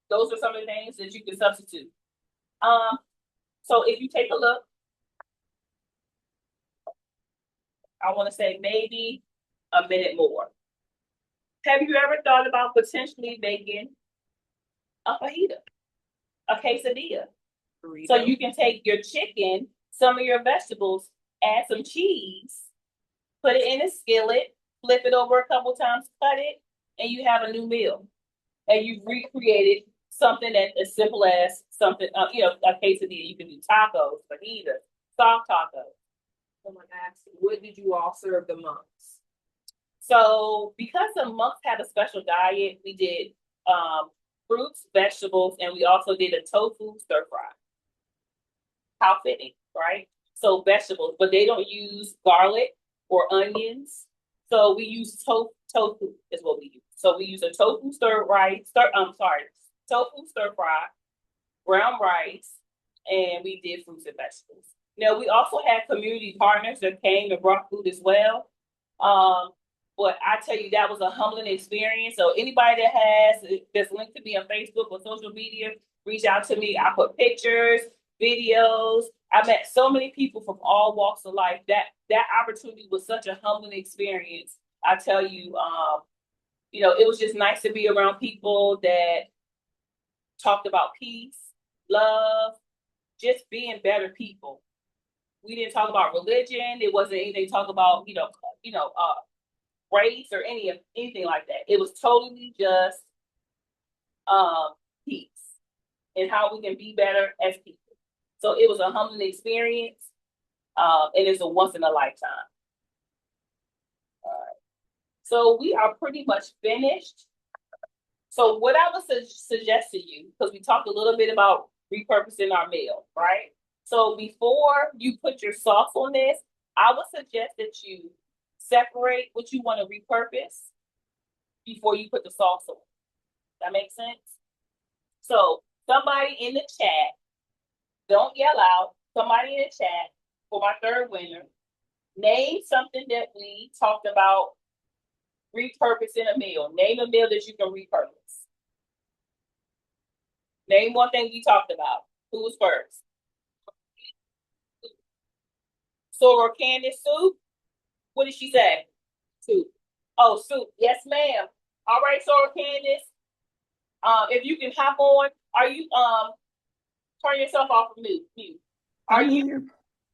Those are some of the things that you can substitute. So if you take a look, I want to say maybe a minute more. Have you ever thought about potentially making a fajita, a quesadilla? Burrito. So you can take your chicken, some of your vegetables, add some cheese, put it in a skillet, flip it over a couple times, cut it, and you have a new meal. And you've recreated something that's as simple as something, a quesadilla. You can do tacos, fajitas, soft tacos. Someone asked, what did you all serve the monks? So because the monks have a special diet, we did fruits, vegetables, and we also did a tofu stir fry. How fitting, right? So vegetables, but they don't use garlic or onions. So we use tofu is what we use. So we use a tofu tofu stir fry, brown rice, and we did fruits and vegetables. Now we also had community partners that came and brought food as well. But I tell you, that was a humbling experience. So anybody that's linked to me on Facebook or social media, reach out to me. I put pictures, videos. I met so many people from all walks of life. That opportunity was such a humbling experience. I tell you, it was just nice to be around people that talked about peace, love, just being better people. We didn't talk about religion. It wasn't anything to talk about, race or anything like that. It was totally just peace and how we can be better as people. So it was a humbling experience, and it's a once in a lifetime. All right. So we are pretty much finished. So what I would suggest to you, because we talked a little bit about repurposing our meal, right? So before you put your sauce on this, I would suggest that you separate what you want to repurpose before you put the sauce on. That makes sense? So somebody in the chat, don't yell out, somebody in the chat for my third winner, name something that we talked about repurposing a meal. Name a meal that you can repurpose. Name one thing we talked about. Who was first? Soror Candace, soup? What did she say? Soup. Oh, soup. Yes, ma'am. All right, Soror Candace. If you can hop on, are you turn yourself off of mute? Are I'm you? here.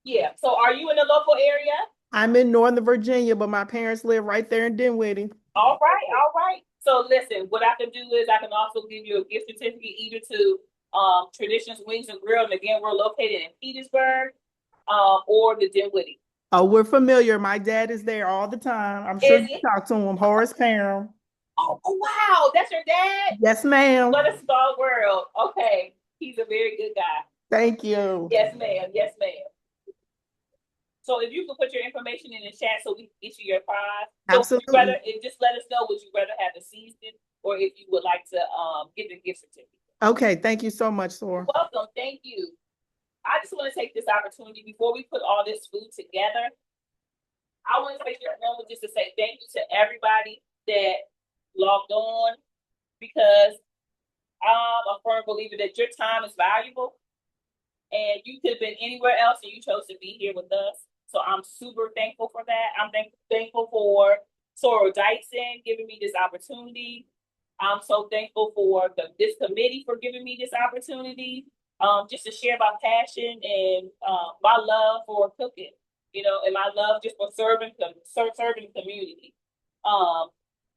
Yeah. So are you in the local area? I'm in Northern Virginia, but my parents live right there in Dinwiddie. All right, all right. So listen, what I can do is I can also give you a gift certificate either to Traditions Wings and Grill, and again we're located in Petersburg, or the Dinwiddie. Oh, we're familiar. My dad is there all the time. I'm sure Is you it? talk to him, Horace Parham. Oh wow, that's your dad? Yes, ma'am. What a small world. Okay, he's a very good guy. Thank you. Yes, ma'am. Yes, ma'am. So if you could put your information in the chat so we can get you your prize. So Absolutely. just let us know, would you rather have the season or if you would like to get the gift certificate. Okay, thank you so much, Sora. Welcome, thank you. I just want to take this opportunity before we put all this food together. I want to take your moment just to say thank you to everybody that logged on, because I'm a firm believer that your time is valuable and you could have been anywhere else and you chose to be here with us. So I'm super thankful for that. I'm thankful for Soror Dyson giving me this opportunity. I'm so thankful for this committee for giving me this opportunity, just to share my passion and my love for cooking, and my love just for serving the community.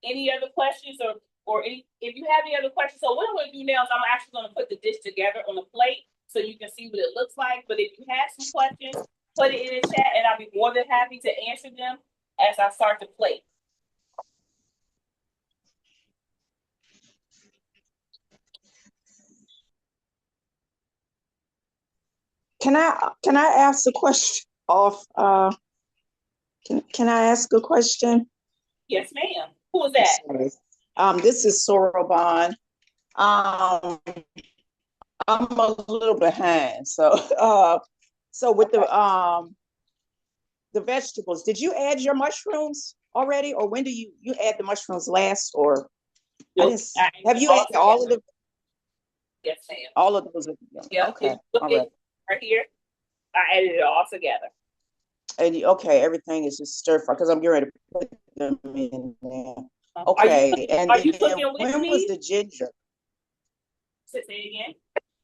Any other questions or if you have any other questions? So what I'm going to do now is I'm actually going to put the dish together on a plate so you can see what it looks like. But if you have some questions, put it in the chat and I'll be more than happy to answer them as I start the plate. Can I ask a question off? Can I ask a question? Yes, ma'am. Who is that? Sorry. This is Soroban. I'm a little behind. So with the vegetables, did you add your mushrooms already, or when do you add the mushrooms last? Or have you added all of the? Yes, ma'am. All of those. Yeah. Okay. All right here. I added it all together. And okay, everything is just stir fry because I'm getting ready to put them in there. Okay. Are you cooking with when me? was the ginger? Say it again.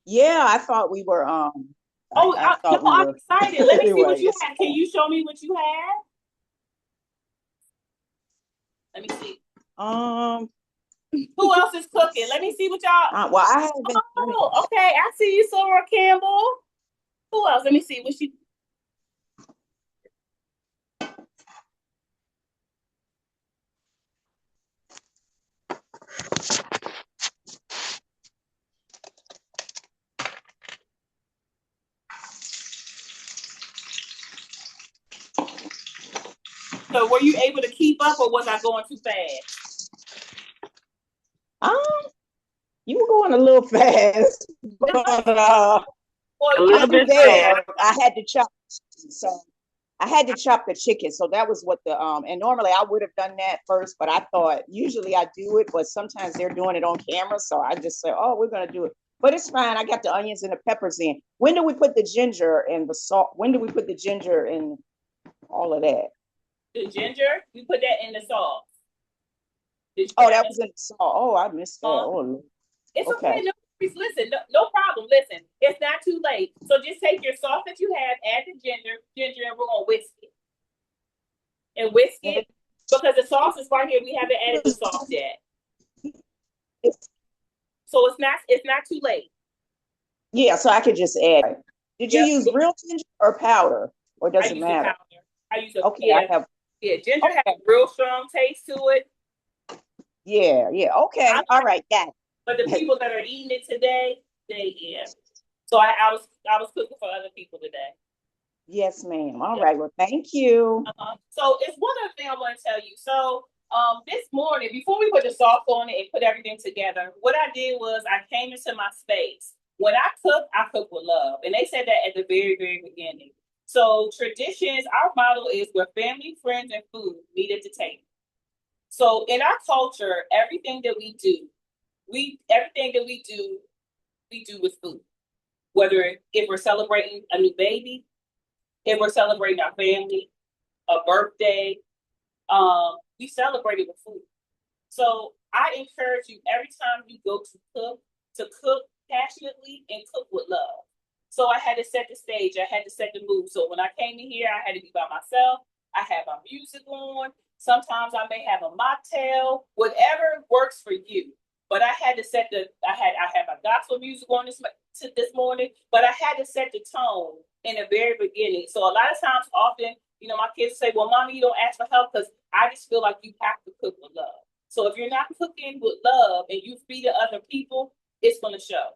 Yeah, I thought we were. I thought we I'm were. excited. Let me see what you have. Can you show me what you have? Let me see. Who else is cooking? Let me see what y'all. Well, I haven't. Oh, okay. I see you, Soror Campbell. Who else? Let me see what she. So were you able to keep up or was I going too fast? You were going a little fast, but a little bit fast. I had to chop, so I had to chop the chicken. So that was what the and normally I would have done that first, but I thought usually I do it, but sometimes they're doing it on camera, so I just say, oh, we're gonna do it. But it's fine. I got the onions and the peppers in. When do we put the ginger and the salt? When do we put the ginger and all of that? The ginger, you put that in the sauce. Oh, that was in the sauce. Oh, I missed that. Oh, it's okay. No, listen, no problem. Listen, it's not too late. So just take your sauce that you have, add the ginger, and we're gonna whisk it. And whisk it because the sauce is right here. We haven't added the sauce yet. So it's not too late. Yeah, so I could just add. Did you use real ginger or powder? Or does it matter? I use a okay. I have ginger has a real strong taste to it. Yeah. Okay. All right. Got it. But the people that are eating it today, So I was cooking for other people today. Yes, ma'am. All right. Well, thank you. So it's one other thing I want to tell you. So this morning, before we put the sauce on it and put everything together, what I did was I came into my space. When I cook with love. And they said that at the very, very beginning. So traditions, our model is where family, friends, and food meet at the table. So in our culture, everything that we do we do with food. Whether if we're celebrating a new baby, if we're celebrating our family, a birthday, we celebrate it with food. So I encourage you every time you go to cook passionately and cook with love. So I had to set the stage. I had to set the mood. So when I came in here, I had to be by myself. I had my music on. Sometimes I may have a mocktail, whatever works for you. But I had to set I had my gospel music on this morning, but I had to set the tone in the very beginning. So a lot of times, often, my kids say, "Well, mommy, you don't ask for help," because I just feel like you have to cook with love. So if you're not cooking with love and you feed other people, it's going to show.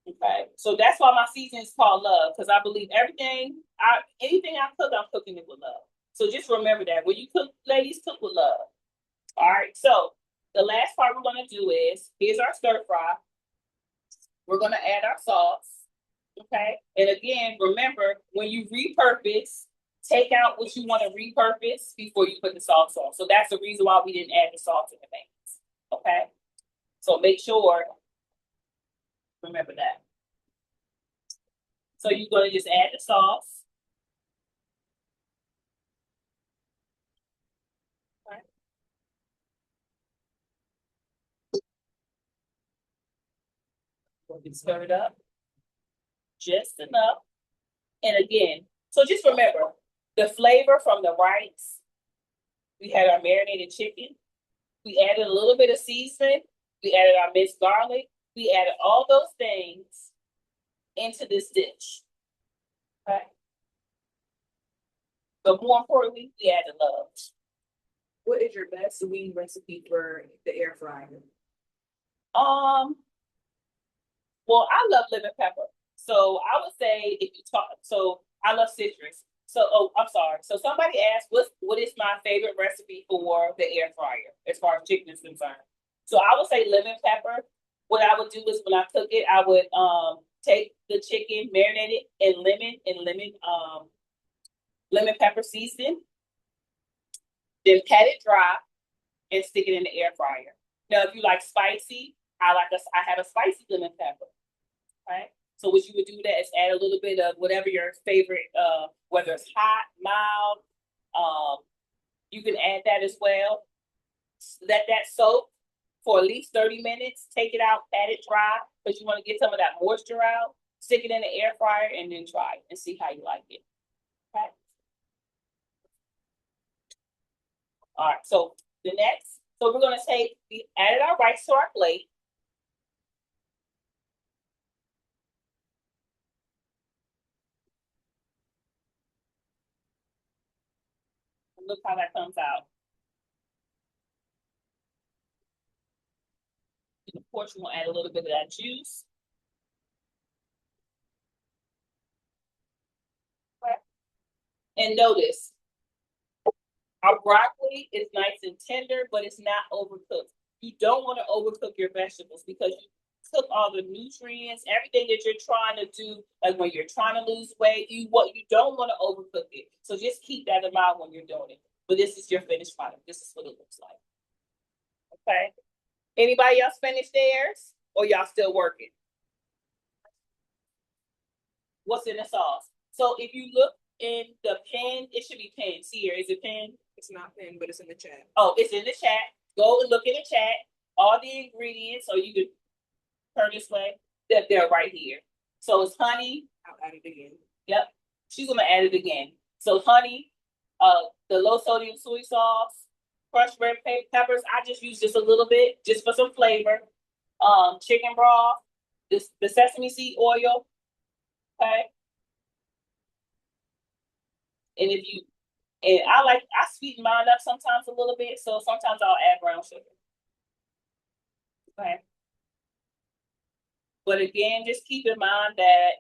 Okay, so that's why my season is called love, because I believe anything I cook, I'm cooking it with love. So just remember that when you cook, ladies, cook with love. All right, so the last part we're going to do is, here's our stir fry. We're going to add our sauce. Okay, and again, remember, when you repurpose, take out what you want to repurpose before you put the sauce on. So that's the reason why we didn't add the salt in advance. Okay, so make sure, remember that. So you're going to just add the sauce. Okay. We'll get stir it up just enough. And again, so just remember the flavor from the rice. We had our marinated chicken. We added a little bit of seasoning. We added our minced garlic. We added all those things into this dish. Okay. But more importantly, we added love. What is your best wing recipe for the air fryer? Well, I love lemon pepper. So I would say if you talk, so I love citrus. So, I'm sorry. So somebody asked, what is my favorite recipe for the air fryer as far as chicken is concerned? So I would say lemon pepper. What I would do is when I cook it, I would take the chicken, marinate it in lemon pepper seasoning, then pat it dry and stick it in the air fryer. Now, if you like spicy, I have a spicy lemon pepper. Right? So what you would do that is add a little bit of whatever your favorite, whether it's hot, mild, you can add that as well. Let that soak for at least 30 minutes. Take it out, pat it dry, because you want to get some of that moisture out. Stick it in the air fryer and then try it and see how you like it. Okay. All right, so we're gonna we added our rice to our plate. Look how that comes out. And of course, you want to add a little bit of that juice. Okay. And notice, our broccoli is nice and tender, but it's not overcooked. You don't want to overcook your vegetables because you cook all the nutrients, everything that you're trying to do, like when you're trying to lose weight, you don't want to overcook it. So just keep that in mind when you're doing it. But this is your finished product. This is what it looks like. Okay. Anybody else finished theirs? Or y'all still working? What's in the sauce? So if you look in the pen, it should be pinned. See here, is it pinned? It's not pinned, but it's in the chat. Oh, it's in the chat. Go and look in the chat. All the ingredients, or you can turn this way, that they're right here. So it's honey. I'll add it again. Yep. She's gonna add it again. So honey, the low sodium soy sauce, crushed red peppers. I just use just a little bit, just for some flavor. Chicken broth, the sesame seed oil. Okay. And I sweeten mine up sometimes a little bit, so sometimes I'll add brown sugar. Okay. But again, just keep in mind that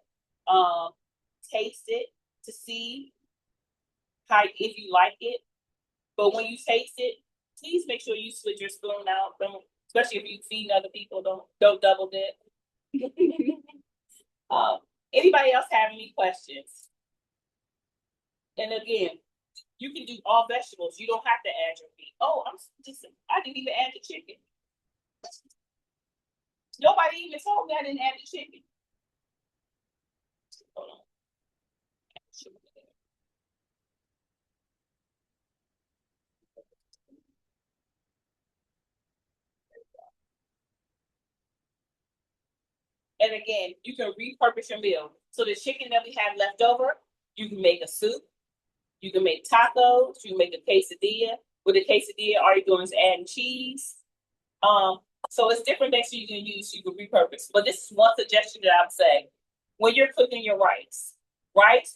taste it to see if you like it. But when you taste it, please make sure you switch your spoon out. Especially if you feed other people, don't double dip. Anybody else have any questions? And again, you can do all vegetables. You don't have to add your meat. Oh, I didn't even add the chicken. Nobody even told me I didn't add the chicken. Hold on. And again, you can repurpose your meal. So the chicken that we have left over, you can make a soup, you can make tacos, you can make a quesadilla. With a quesadilla, all you're doing is adding cheese. So it's different things you can use, you can repurpose. But this is one suggestion that I would say. When you're cooking your rice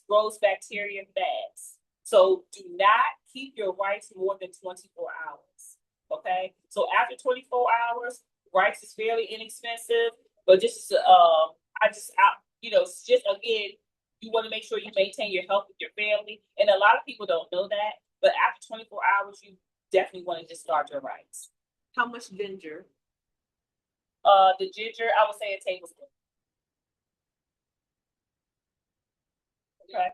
grows bacteria fast. So do not keep your rice more than 24 hours. Okay? So after 24 hours, rice is fairly inexpensive. But just just again, you want to make sure you maintain your health with your family. And a lot of people don't know that. But after 24 hours, you definitely want to just start your rice. How much ginger? The ginger, I would say a tablespoon. Okay.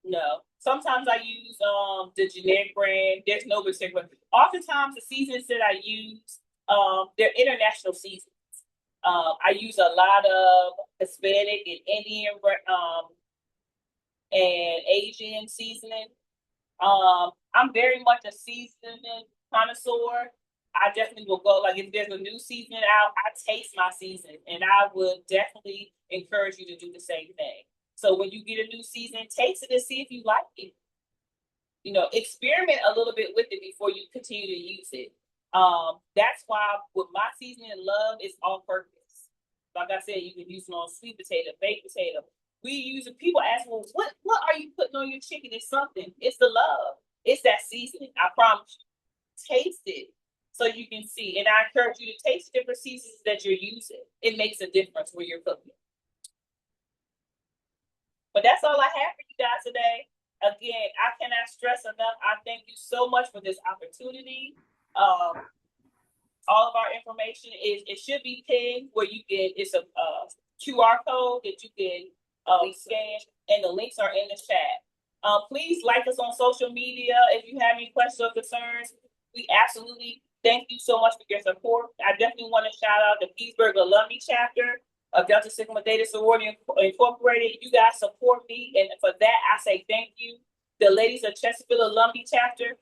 No. Sometimes I use the generic brand. There's no particular. Oftentimes the seasons that I use, they're international seasons. I use a lot of Hispanic and Indian and Asian seasoning. I'm very much a seasoning connoisseur. I definitely will go, like if there's a new season out, I taste my season, and I would definitely encourage you to do the same thing. So when you get a new season, taste it and see if you like it. Experiment a little bit with it before you continue to use it. That's why with my seasoning love is all purpose. Like I said, you can use it on sweet potato, baked potato. We use it. People ask, well, what are you putting on your chicken? It's something. It's the love. It's that seasoning. I promise you. Taste it so you can see. And I encourage you to taste different seasons that you're using. It makes a difference when you're cooking. But that's all I have for you guys today. Again, I cannot stress enough. I thank you so much for this opportunity. All of our information it should be pinned where you can. It's a QR code that you can scan, and the links are in the chat. Please like us on social media if you have any questions or concerns. We absolutely thank you so much for your support. I definitely want to shout out the Petersburg Alumni Chapter of Delta Sigma Theta Sorority Incorporated. You guys support me, and for that I say thank you. The ladies of Chesterfield Alumni Chapter,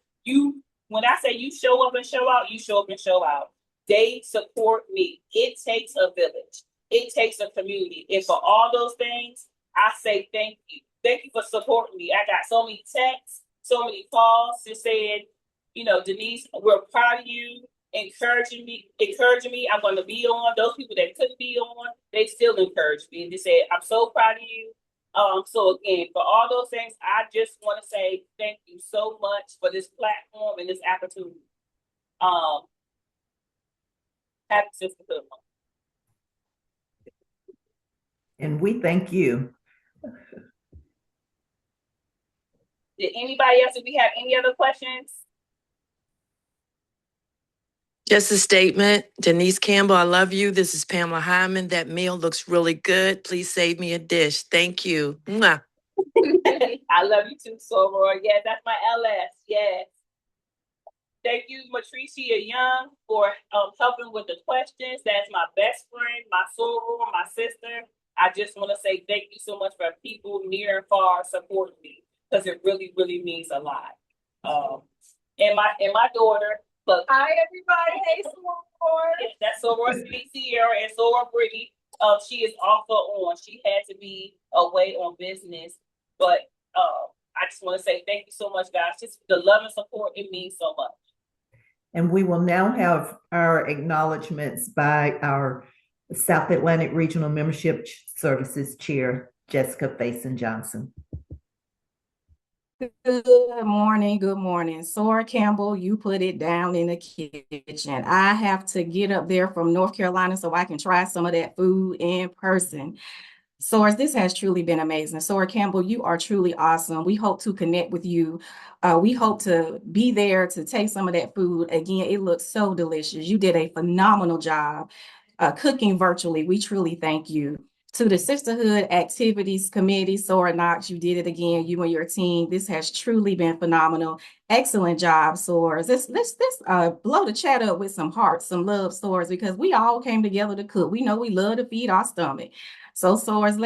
when I say you show up and show out, you show up and show out. They support me. It takes a village. It takes a community. And for all those things, I say thank you. Thank you for supporting me. I got so many texts, so many calls just saying, Denise, we're proud of you, encouraging me. I'm going to be on. Those people that couldn't be on, they still encourage me. And they said, I'm so proud of you. So again, for all those things, I just want to say thank you so much for this platform and this opportunity. Happy Sisterhood Month. And we thank you. Did anybody else, if we have any other questions? Just a statement. Denise Campbell, I love you. This is Pamela Hyman. That meal looks really good. Please save me a dish. Thank you. Mwah. I love you too, Soror. Yes, that's my LS. Yes. Thank you, Matricia Young, for helping with the questions. That's my best friend, my soror, my sister. I just want to say thank you so much for people near and far supporting me, because it really, really means a lot. And my daughter. Look, hi everybody. Hey, soror. Yes, that's soror Sierra and soror Brittany. She is also on. She had to be away on business, but I just want to say thank you so much, guys. Just the love and support, it means so much. And we will now have our acknowledgments by our South Atlantic Regional Membership Services Chair, Jessica Faison Johnson. Good morning. Sora Campbell, you put it down in the kitchen. I have to get up there from North Carolina so I can try some of that food in person. Source, this has truly been amazing. Sora Campbell, you are truly awesome. We hope to connect with you. We hope to be there to taste some of that food. Again, it looks so delicious. You did a phenomenal job cooking virtually. We truly thank you. To the Sisterhood Activities Committee, Sora Knox, you did it again, you and your team. This has truly been phenomenal. Excellent job, Soars. Let's blow the chat up with some hearts, some love, Soars, because we all came together to cook. We know we love to feed our stomach. So Soars,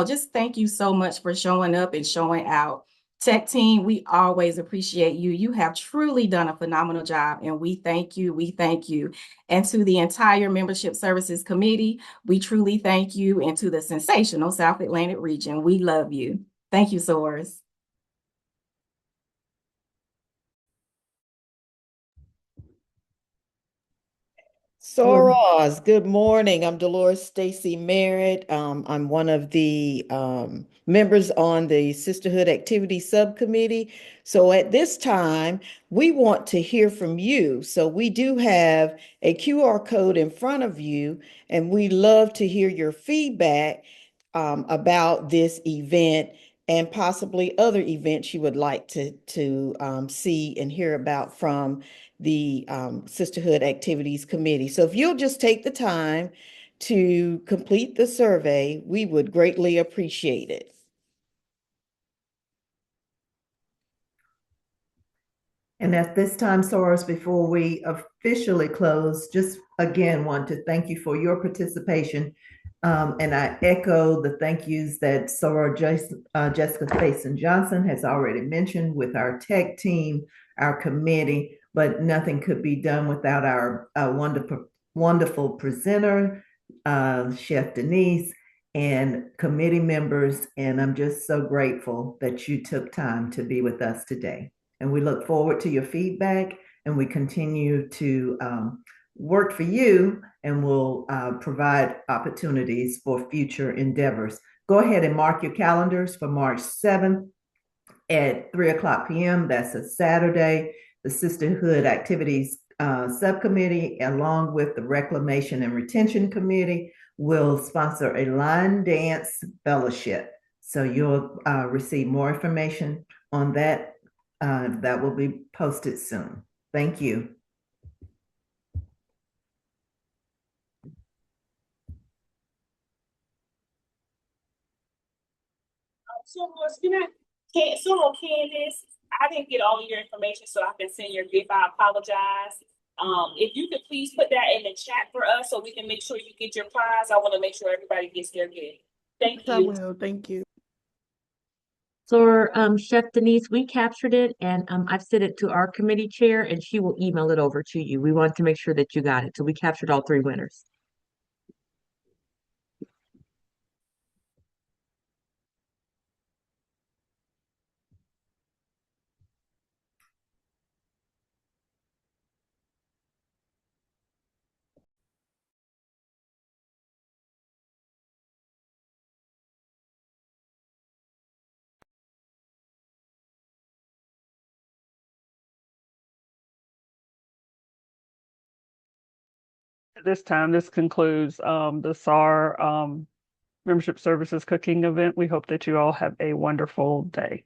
just thank you so much for showing up and showing out. Tech team, we always appreciate you. You have truly done a phenomenal job, and we thank you. We thank you. And to the entire Membership Services Committee, we truly thank you. And to the sensational South Atlantic region, we love you. Thank you, Soars. Soros, good morning. I'm Dolores Stacy Merritt. I'm one of the members on the Sisterhood Activity Subcommittee. So at this time, we want to hear from you. So we do have a QR code in front of you, and we love to hear your feedback about this event and possibly other events you would like to see and hear about from the Sisterhood Activities Committee. So if you'll just take the time to complete the survey, we would greatly appreciate it. And at this time, Soros, before we officially close, just again want to thank you for your participation. And I echo the thank yous that Jessica Faison Johnson has already mentioned with our tech team, our committee, but nothing could be done without our wonderful presenter, Chef Denise, and committee members. And I'm just so grateful that you took time to be with us today. And we look forward to your feedback, and we continue to work for you, and we'll provide opportunities for future endeavors. Go ahead and mark your calendars for March 7th at 3:00 p.m. That's a Saturday. The Sisterhood Activities Subcommittee, along with the Reclamation and Retention Committee, will sponsor a line dance fellowship. So you'll receive more information on that. That will be posted soon. Thank you. So, Candace, I didn't get all of your information, so I can send your gift. I apologize. If you could please put that in the chat for us so we can make sure you get your prize. I want to make sure everybody gets their gift. Thank you. I will. Thank you. So, Chef Denise, we captured it, and I've sent it to our committee chair, and she will email it over to you. We want to make sure that you got it. So we captured all 3 winners. At this time, this concludes the SAR Membership Services Cooking event. We hope that you all have a wonderful day.